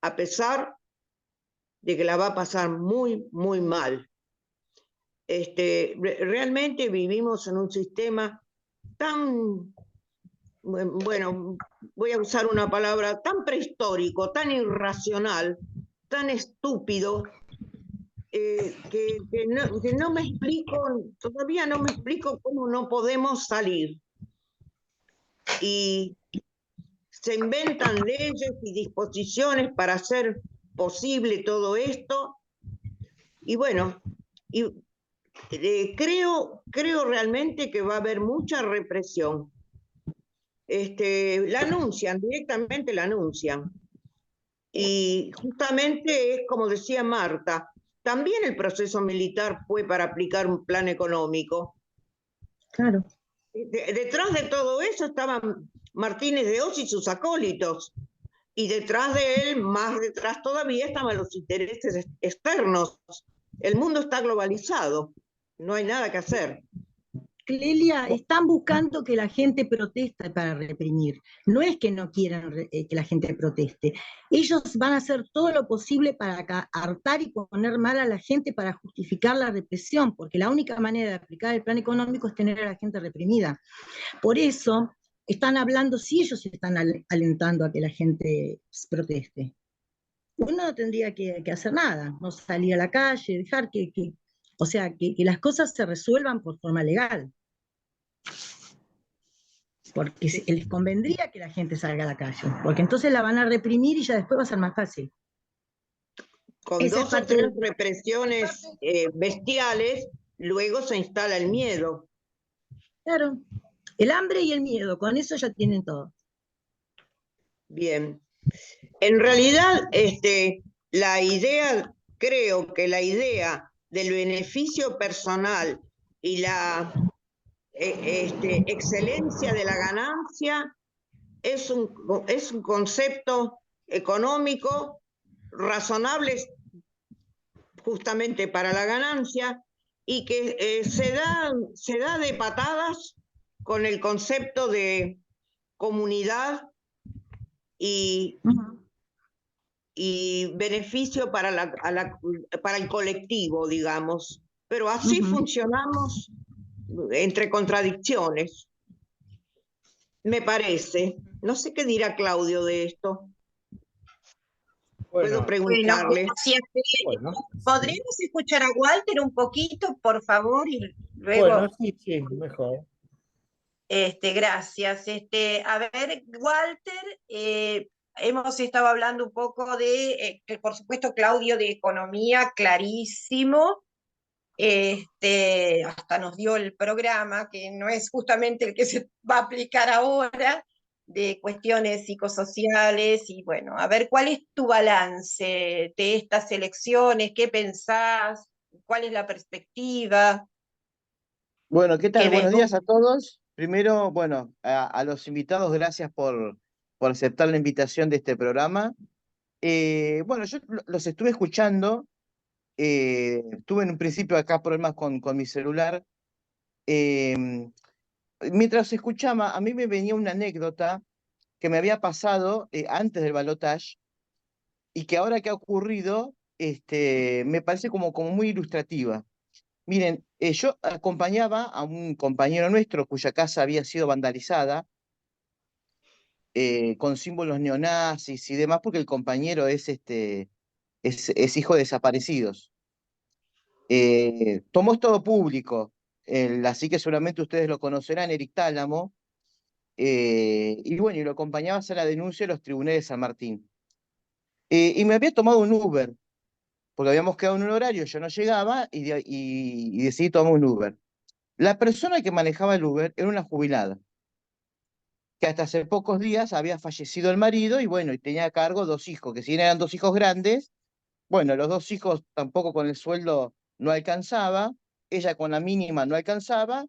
a pesar de que la va a pasar muy, muy mal. Realmente vivimos en un sistema tan, bueno, voy a usar una palabra, tan prehistórico, tan irracional, tan estúpido, que no me explico, todavía no me explico cómo no podemos salir. Y se inventan leyes y disposiciones para hacer posible todo esto. Y bueno, creo realmente que va a haber mucha represión. La anuncian, directamente la anuncian. Y justamente es como decía Marta, también el proceso militar fue para aplicar un plan económico. Claro. Detrás de todo eso estaban Martínez de Oz y sus acólitos. Y detrás de él, más detrás todavía, estaban los intereses externos. El mundo está globalizado, no hay nada que hacer. Clelia, están buscando que la gente proteste para reprimir. No es que no quieran que la gente proteste. Ellos van a hacer todo lo posible para hartar y poner mal a la gente para justificar la represión, porque la única manera de aplicar el plan económico es tener a la gente reprimida. Por eso están hablando, si ellos están alentando a que la gente proteste. Uno no tendría que hacer nada, no salir a la calle, dejar o sea, que las cosas se resuelvan por forma legal. Porque les convendría que la gente salga a la calle, porque entonces la van a reprimir y ya después va a ser más fácil. Con Esa dos es o parte tres represiones bestiales, luego se instala el miedo. Claro, el hambre y el miedo, con eso ya tienen todo. Bien. En realidad, la idea, creo que la idea del beneficio personal y la excelencia de la ganancia es un concepto económico razonable justamente para la ganancia y que se da de patadas con el concepto de comunidad y beneficio para para el colectivo, digamos. Pero así funcionamos entre contradicciones, me parece. No sé qué dirá Claudio de esto. Puedo Bueno, preguntarle. Gracias. bueno, ¿Podremos escuchar a Walter un poquito, por favor? Y luego, bueno, sí, mejor. gracias. A ver, Walter, hemos estado hablando un poco que por supuesto, Claudio, de economía, clarísimo. Hasta nos dio el programa, que no es justamente el que se va a aplicar ahora, de cuestiones psicosociales, y bueno, a ver, ¿cuál es tu balance de estas elecciones? ¿Qué pensás? ¿Cuál es la perspectiva? Bueno, ¿qué ¿Qué tal? ves Buenos vos? días a todos. Primero, bueno, a los invitados, gracias por aceptar la invitación de este programa. Bueno, yo los estuve escuchando, tuve en un principio acá problemas con mi celular. eh, Mientras escuchaba, a mí me venía una anécdota que me había pasado antes del balotaje y que ahora que ha ocurrido, me parece como muy ilustrativa. Miren, yo acompañaba a un compañero nuestro cuya casa había sido vandalizada con símbolos neonazis y demás, porque el compañero es hijo de desaparecidos. Tomó todo público, así que seguramente ustedes lo conocerán, Eric Tálamo, y bueno, y lo acompañaba a hacer la denuncia a los tribunales de San Martín. Y me había tomado un Uber, porque habíamos quedado en un horario, yo no llegaba y decidí tomar un Uber. La persona que manejaba el Uber era una jubilada, que hasta hace pocos días había fallecido el marido y bueno, y tenía a cargo dos hijos, que si bien eran dos hijos grandes, bueno, los dos hijos tampoco con el sueldo no alcanzaba, ella con la mínima no alcanzaba,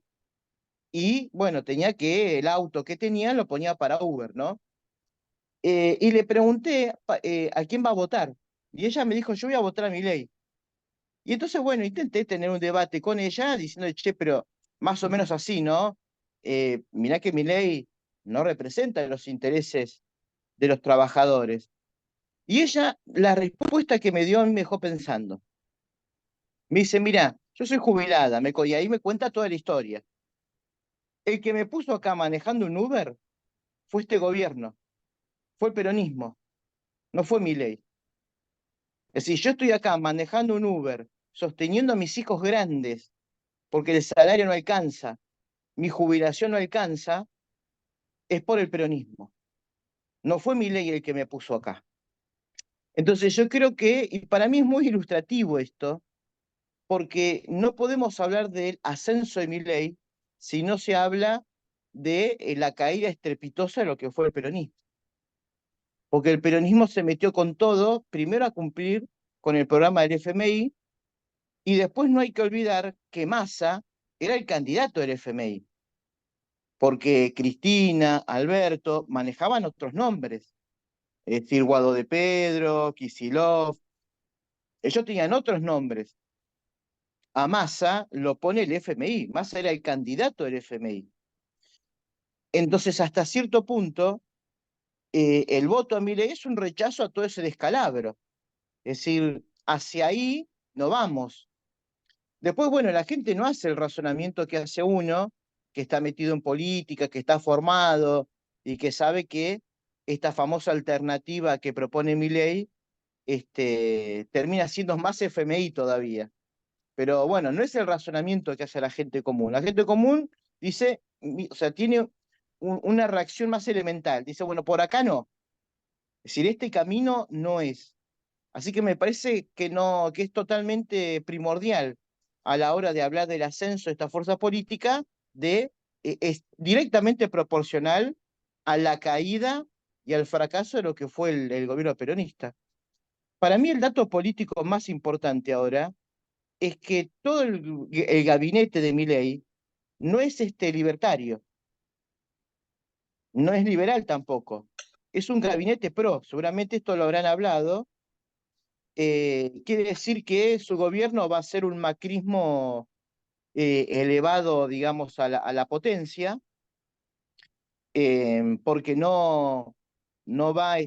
y bueno, tenía que el auto que tenía lo ponía para Uber, ¿no? Y le pregunté a quién va a votar, y ella me dijo, yo voy a votar a Milei. Y entonces, bueno, intenté tener un debate con ella diciendo, che, pero más o menos así, ¿no? Mirá que Milei no representa los intereses de los trabajadores. Y ella, la respuesta que me dio, a mí me dejó pensando. Me dice, mira, yo soy jubilada, y ahí me cuenta toda la historia. El que me puso acá manejando un Uber fue este gobierno, fue el peronismo, no fue Milei. Es decir, yo estoy acá manejando un Uber, sosteniendo a mis hijos grandes, porque el salario no alcanza, mi jubilación no alcanza, es por el peronismo. No fue Milei el que me puso acá. Entonces yo creo que, y para mí es muy ilustrativo esto, porque no podemos hablar del ascenso de Milei si no se habla de la caída estrepitosa de lo que fue el peronismo. Porque el peronismo se metió con todo, primero a cumplir con el programa del FMI, Y después no hay que olvidar que Massa era el candidato del FMI, porque Cristina, Alberto manejaban otros nombres, es decir, Guado de Pedro, Kicillof, ellos tenían otros nombres. A Massa lo pone el FMI, Massa era el candidato del FMI. Entonces, hasta cierto punto, el voto a Milei es un rechazo a todo ese descalabro. Es decir, hacia ahí no vamos. Después, bueno, la gente no hace el razonamiento que hace uno, que está metido en política, que está formado y que sabe que esta famosa alternativa que propone Milei termina siendo más FMI todavía. Pero bueno, no es el razonamiento que hace la gente común. La gente común dice, o sea, tiene una reacción más elemental. Dice, bueno, por acá no. Es decir, este camino no es. Así que me parece que no, que es totalmente primordial a la hora de hablar del ascenso de esta fuerza política, es directamente proporcional a la caída y al fracaso de lo que fue el gobierno peronista. Para mí el dato político más importante ahora es que todo el gabinete de Milei no es libertario, no es liberal tampoco. Es un gabinete pro, seguramente esto lo habrán hablado. Quiere decir que su gobierno va a ser un macrismo elevado, digamos, a la potencia, porque no va,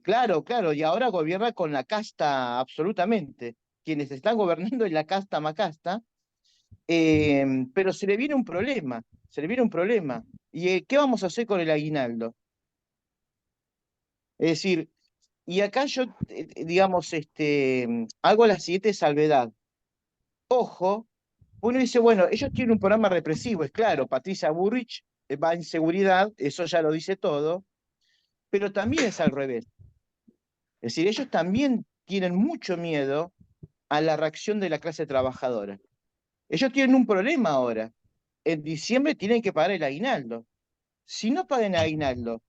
claro, y ahora gobierna con la casta absolutamente. Quienes están gobernando es la casta macasta, pero se le viene un problema, se le viene un problema. ¿Y qué vamos a hacer con el aguinaldo? Es decir, y acá yo, digamos, hago la siguiente salvedad. Ojo, uno dice, bueno, ellos tienen un programa represivo, es claro, Patricia Bullrich va en seguridad, eso ya lo dice todo, pero también es al revés. Es decir, ellos también tienen mucho miedo a la reacción de la clase trabajadora. Ellos tienen un problema ahora. En diciembre tienen que pagar el aguinaldo. Si no pagan el aguinaldo,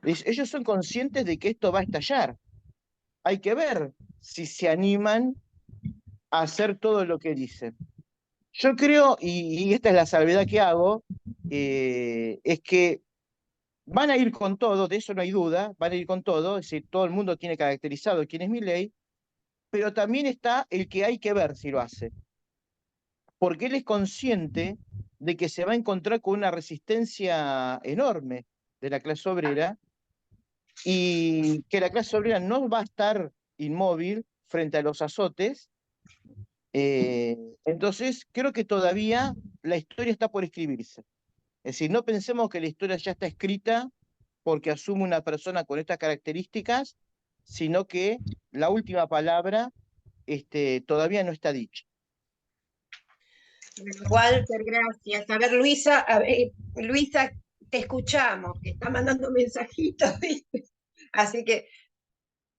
ellos son conscientes de que esto va a estallar. Hay que ver si se animan a hacer todo lo que dicen. Yo creo, y esta es la salvedad que hago, es que van a ir con todo, de eso no hay duda, van a ir con todo, es decir, todo el mundo tiene caracterizado quién es Milei, pero también está el que hay que ver si lo hace, porque él es consciente de que se va a encontrar con una resistencia enorme de la clase obrera y que la clase obrera no va a estar inmóvil frente a los azotes. Entonces, creo que todavía la historia está por escribirse. Es decir, no pensemos que la historia ya está escrita porque asume una persona con estas características, sino que la última palabra todavía no está dicha. Walter, gracias. A ver, Luisa, te escuchamos, que está mandando mensajitos, ¿viste? Así que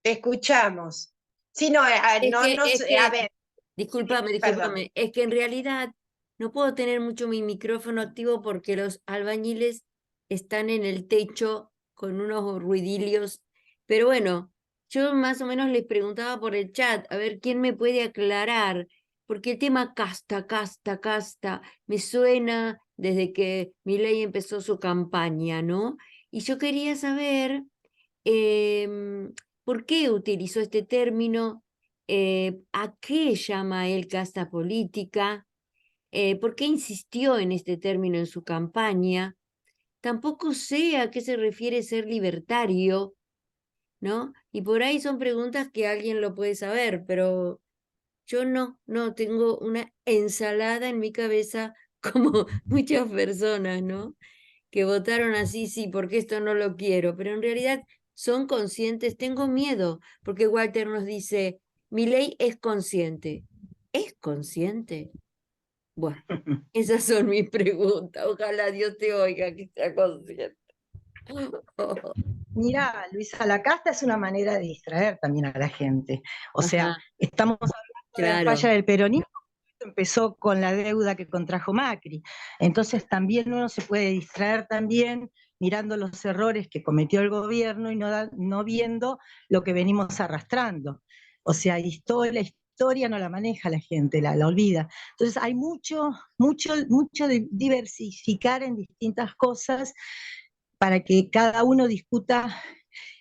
te escuchamos. Sí, no, a ver, Discúlpame, perdón. es que en realidad no puedo tener mucho mi micrófono activo porque los albañiles están en el techo con unos ruidilios, pero bueno, yo más o menos les preguntaba por el chat, a ver quién me puede aclarar, porque el tema casta, me suena desde que Milei empezó su campaña, ¿no? Y yo quería saber por qué utilizó este término. ¿A qué llama él casta política? ¿Por qué insistió en este término en su campaña? Tampoco sé a qué se refiere ser libertario, ¿no? Y por ahí son preguntas que alguien lo puede saber, pero yo no, tengo una ensalada en mi cabeza como muchas personas, ¿no? Que votaron así, sí, porque esto no lo quiero, pero en realidad son conscientes, tengo miedo, porque Walter nos dice, Milei es consciente. ¿Es consciente? Bueno, esas son mis preguntas. Ojalá Dios te oiga que sea consciente. Mira, Luisa, la casta es una manera de distraer también a la gente. O sea, Ajá, estamos hablando de la claro. falla del peronismo, empezó con la deuda que contrajo Macri. Entonces también uno se puede distraer también mirando los errores que cometió el gobierno y no viendo lo que venimos arrastrando. O sea, historia no la maneja la gente, la olvida. Entonces hay mucho de diversificar en distintas cosas para que cada uno discuta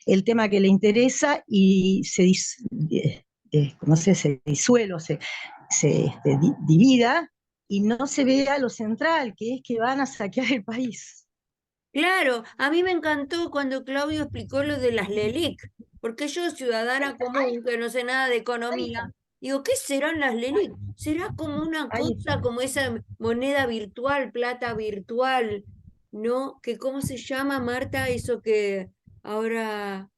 el tema que le interesa y se disuelva, divida y no se vea lo central, que es que van a saquear el país. Claro, a mí me encantó cuando Claudio explicó lo de las LELIC, porque yo, ciudadana común, que no sé nada de economía, digo, ¿qué serán las LELIC? ¿Será como una cosa, como esa moneda virtual, plata virtual, ¿no? Que ¿cómo se llama, Marta? Eso que ahora,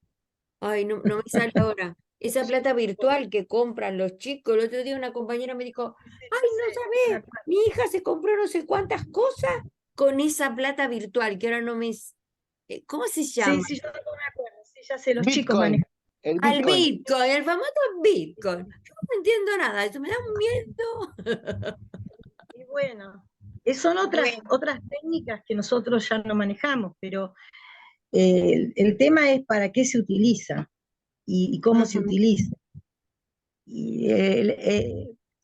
ay, no me sale ahora. Esa plata virtual que compran los chicos. El otro día una compañera me dijo, ay, no sabés, mi hija se compró no sé cuántas cosas con esa plata virtual, que ahora no me... ¿Cómo se llama? Sí, yo tampoco me acuerdo, sí, ya sé, los chicos Bitcoin, manejan. el Al Bitcoin. Bitcoin, el famoso Bitcoin. Yo no entiendo nada, eso me da un miedo. Y bueno, son otras técnicas que nosotros ya no manejamos, pero el tema es para qué se utiliza y cómo se utiliza. Y,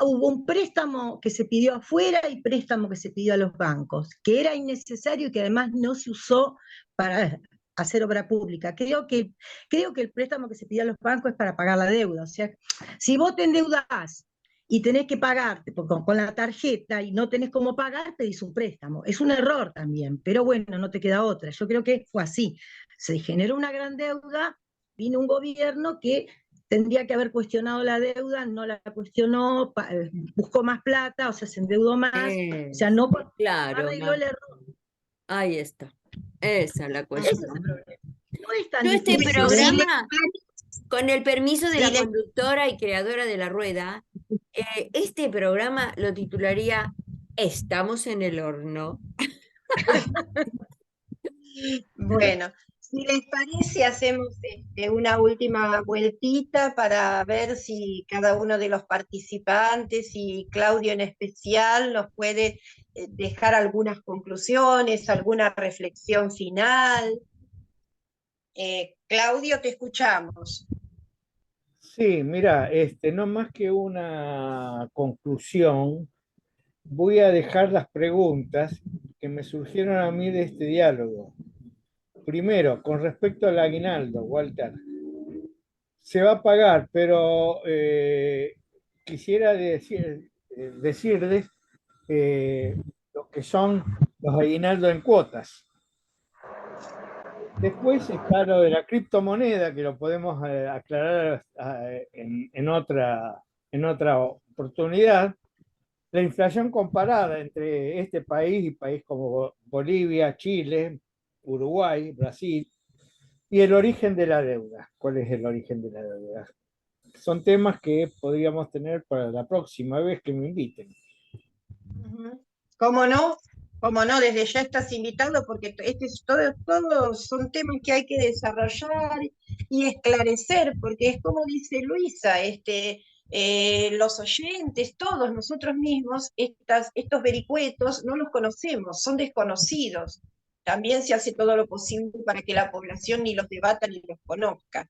hubo un préstamo que se pidió afuera y préstamo que se pidió a los bancos, que era innecesario y que además no se usó para hacer obra pública. Creo que el préstamo que se pidió a los bancos es para pagar la deuda. O sea, si vos te endeudás y tenés que pagarte con la tarjeta y no tenés cómo pagar, pedís un préstamo. Es un error también, pero bueno, no te queda otra. Yo creo que fue así. Se generó una gran deuda, vino un gobierno que tendría que haber cuestionado la deuda, no la cuestionó, buscó más plata, o sea, se endeudó más, o sea, no Claro, arregló el error. ahí está. Esa es la Ese cuestión. es el problema. No es tan Yo este difícil. programa, con el permiso de Sí, la conductora y creadora de La Rueda, este programa lo titularía Estamos en el horno. bueno, si les parece, hacemos una última vueltita para ver si cada uno de los participantes y Claudio en especial nos puede dejar algunas conclusiones, alguna reflexión final. Claudio, te escuchamos. Sí, mira, no más que una conclusión, voy a dejar las preguntas que me surgieron a mí de este diálogo. Primero, con respecto al aguinaldo, Walter, se va a pagar, pero quisiera decirles lo que son los aguinaldos en cuotas. Después está lo de la criptomoneda, que lo podemos aclarar en otra oportunidad. La inflación comparada entre este país y países como Bolivia, Chile, Uruguay, Brasil, y el origen de la deuda. ¿Cuál es el origen de la deuda? Son temas que podríamos tener para la próxima vez que me inviten. ¿Cómo no? Como no, desde ya estás invitado porque todos son temas que hay que desarrollar y esclarecer, porque es como dice Luisa, los oyentes, todos nosotros mismos, estos vericuetos no los conocemos, son desconocidos. También se hace todo lo posible para que la población ni los debata ni los conozca,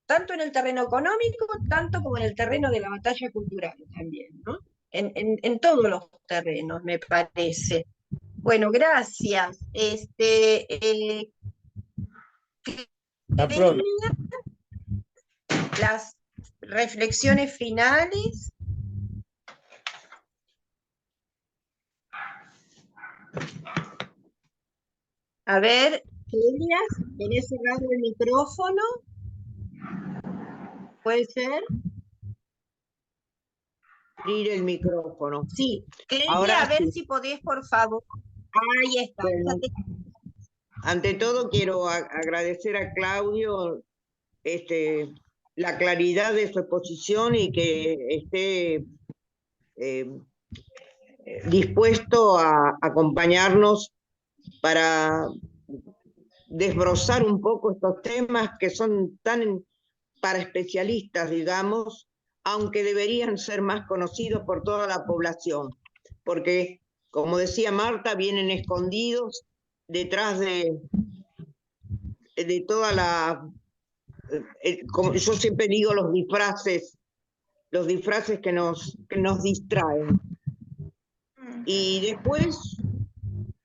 tanto en el terreno económico, tanto como en el terreno de la batalla cultural también, ¿no? En todos los terrenos, me parece. Bueno, gracias. Las reflexiones finales. A ver, Elias, ¿tenés cerrado el micrófono? ¿Puede ser? Abrir el micrófono. Sí. Elias, Ahora a ver sí. si podés, por favor. Ahí está. Bueno, ante todo quiero agradecer a Claudio la claridad de su exposición y que esté dispuesto a acompañarnos para desbrozar un poco estos temas que son tan para especialistas, digamos, aunque deberían ser más conocidos por toda la población, porque, como decía Marta, vienen escondidos detrás de toda como yo siempre digo, los disfraces los disfraces que nos distraen. Y después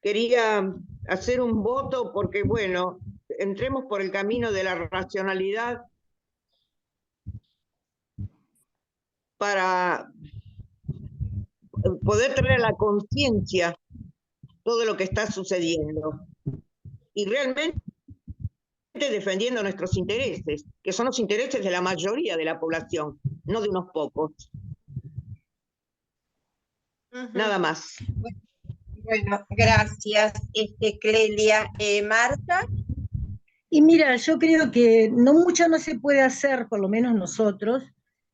quería hacer un voto porque, bueno, entremos por el camino de la racionalidad para poder traer a la conciencia todo lo que está sucediendo y realmente defendiendo nuestros intereses, que son los intereses de la mayoría de la población, no de unos pocos. Nada más. Bueno, gracias, Clelia. Marta. Y mira, yo creo que mucho no se puede hacer, por lo menos nosotros,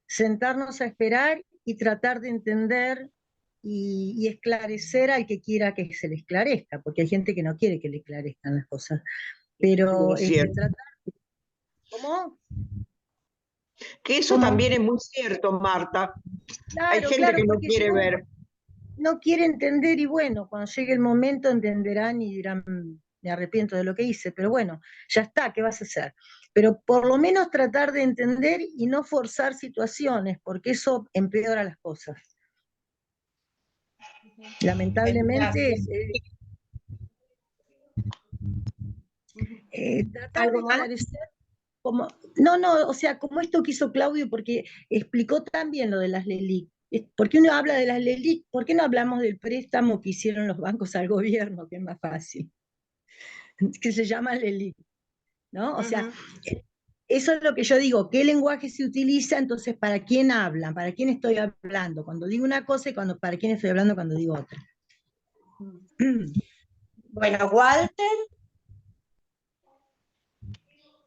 sentarnos a esperar y tratar de entender y esclarecer al que quiera que se le esclarezca, porque hay gente que no quiere que le esclarezcan las cosas. Pero Es cierto. tratar... ¿Cómo? Que eso ¿Cómo? también es muy cierto, Marta. Claro, hay gente claro, que no porque quiere si no, ver. no quiere entender y bueno, cuando llegue el momento entenderán y dirán, me arrepiento de lo que hice, pero bueno, ya está, ¿qué vas a hacer? Pero por lo menos tratar de entender y no forzar situaciones, porque eso empeora las cosas. Lamentablemente, tratar de ¿Algo más? esclarecer, no, o sea, como esto que hizo Claudio, porque explicó tan bien lo de las LELIC. ¿Por qué uno habla de las LELIC? ¿Por qué no hablamos del préstamo que hicieron los bancos al gobierno, que es más fácil? Que se llama LELIC, ¿no? O sea, eso es lo que yo digo, ¿qué lenguaje se utiliza? Entonces, ¿para quién hablan? ¿Para quién estoy hablando? Cuando digo una cosa y para quién estoy hablando cuando digo otra. Bueno, Walter.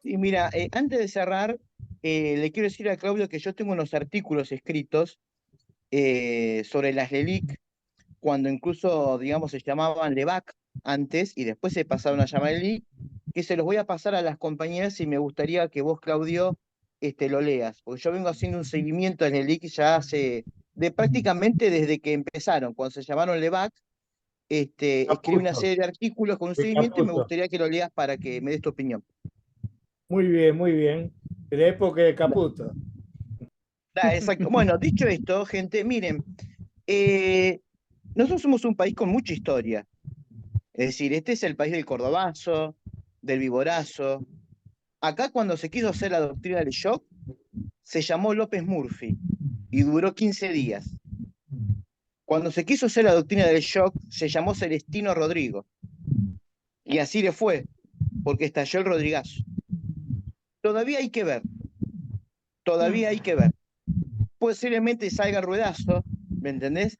Y mira, antes de cerrar, le quiero decir a Claudio que yo tengo unos artículos escritos sobre las LELIC, cuando incluso, digamos, se llamaban LEVAC antes y después se pasaron a llamar LELIC, que se los voy a pasar a las compañeras y me gustaría que vos, Claudio, lo leas, porque yo vengo haciendo un seguimiento de LELIC ya prácticamente desde que empezaron, cuando se llamaron LEVAC, escribí una serie de artículos con un seguimiento y me gustaría que lo leas para que me des tu opinión. Muy bien, muy bien. De la época de Caputo. Exacto. Bueno, dicho esto, gente, miren, nosotros somos un país con mucha historia. Es decir, este es el país del cordobazo, del viborazo. Acá cuando se quiso hacer la doctrina del shock, se llamó López Murphy y duró 15 días. Cuando se quiso hacer la doctrina del shock, se llamó Celestino Rodrigo. Y así le fue, porque estalló el Rodrigazo. Todavía hay que ver. Todavía hay que ver. Posiblemente salga ruedazo, ¿me entendés?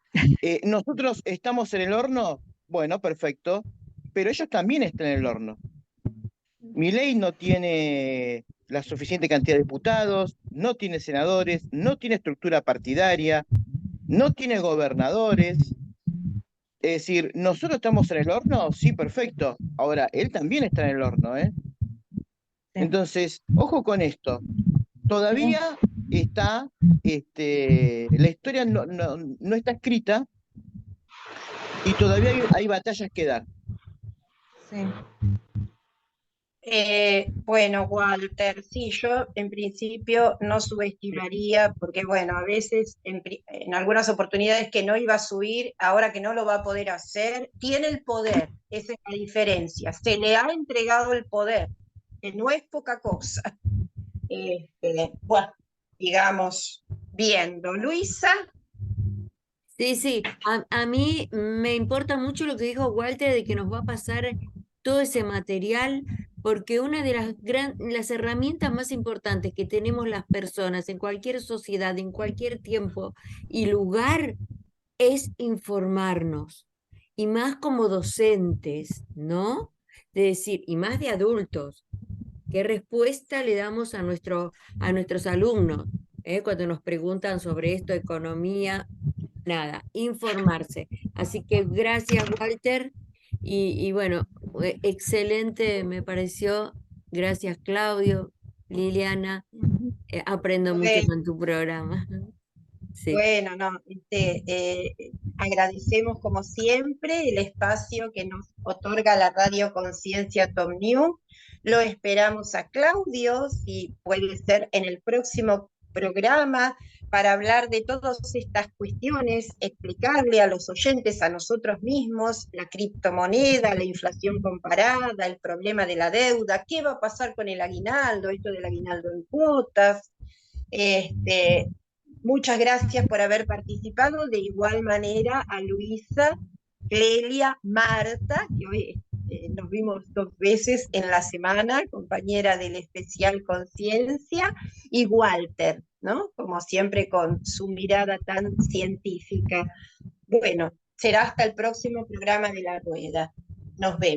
Nosotros estamos en el horno, bueno, perfecto, pero ellos también están en el horno. Milei no tiene la suficiente cantidad de diputados, no tiene senadores, no tiene estructura partidaria, no tiene gobernadores. Es decir, ¿nosotros estamos en el horno? Sí, perfecto. Ahora, él también está en el horno, ¿eh? Entonces, ojo con esto. Todavía está, la historia no está escrita y todavía hay batallas que dar. Sí. Bueno, Walter, sí, yo en principio no subestimaría, porque bueno, a veces en algunas oportunidades que no iba a subir, ahora que no lo va a poder hacer, tiene el poder, esa es la diferencia, se le ha entregado el poder, que no es poca cosa. Bueno, digamos, viendo. Luisa. Sí, a mí me importa mucho lo que dijo Walter de que nos va a pasar todo ese material, porque una de las herramientas más importantes que tenemos las personas en cualquier sociedad, en cualquier tiempo y lugar, es informarnos, y más como docentes, ¿no? De decir, y más de adultos, ¿qué respuesta le damos a nuestros alumnos? Cuando nos preguntan sobre esto, economía, nada, informarse. Así que gracias, Walter. Y bueno, excelente me pareció. Gracias, Claudio, Liliana. Aprendo mucho Bueno, con tu programa. Sí. bueno, no, agradecemos como siempre el espacio que nos otorga la Radio Conciencia Top News. Lo esperamos a Claudio, si puede ser en el próximo programa, para hablar de todas estas cuestiones, explicarle a los oyentes, a nosotros mismos, la criptomoneda, la inflación comparada, el problema de la deuda, qué va a pasar con el aguinaldo, esto del aguinaldo en cuotas. Muchas gracias por haber participado, de igual manera a Luisa, Clelia, Marta, que hoy nos vimos 2 veces en la semana, compañera del especial Conciencia, y Walter, ¿no? Como siempre con su mirada tan científica. Bueno, será hasta el próximo programa de La Rueda. Nos vemos.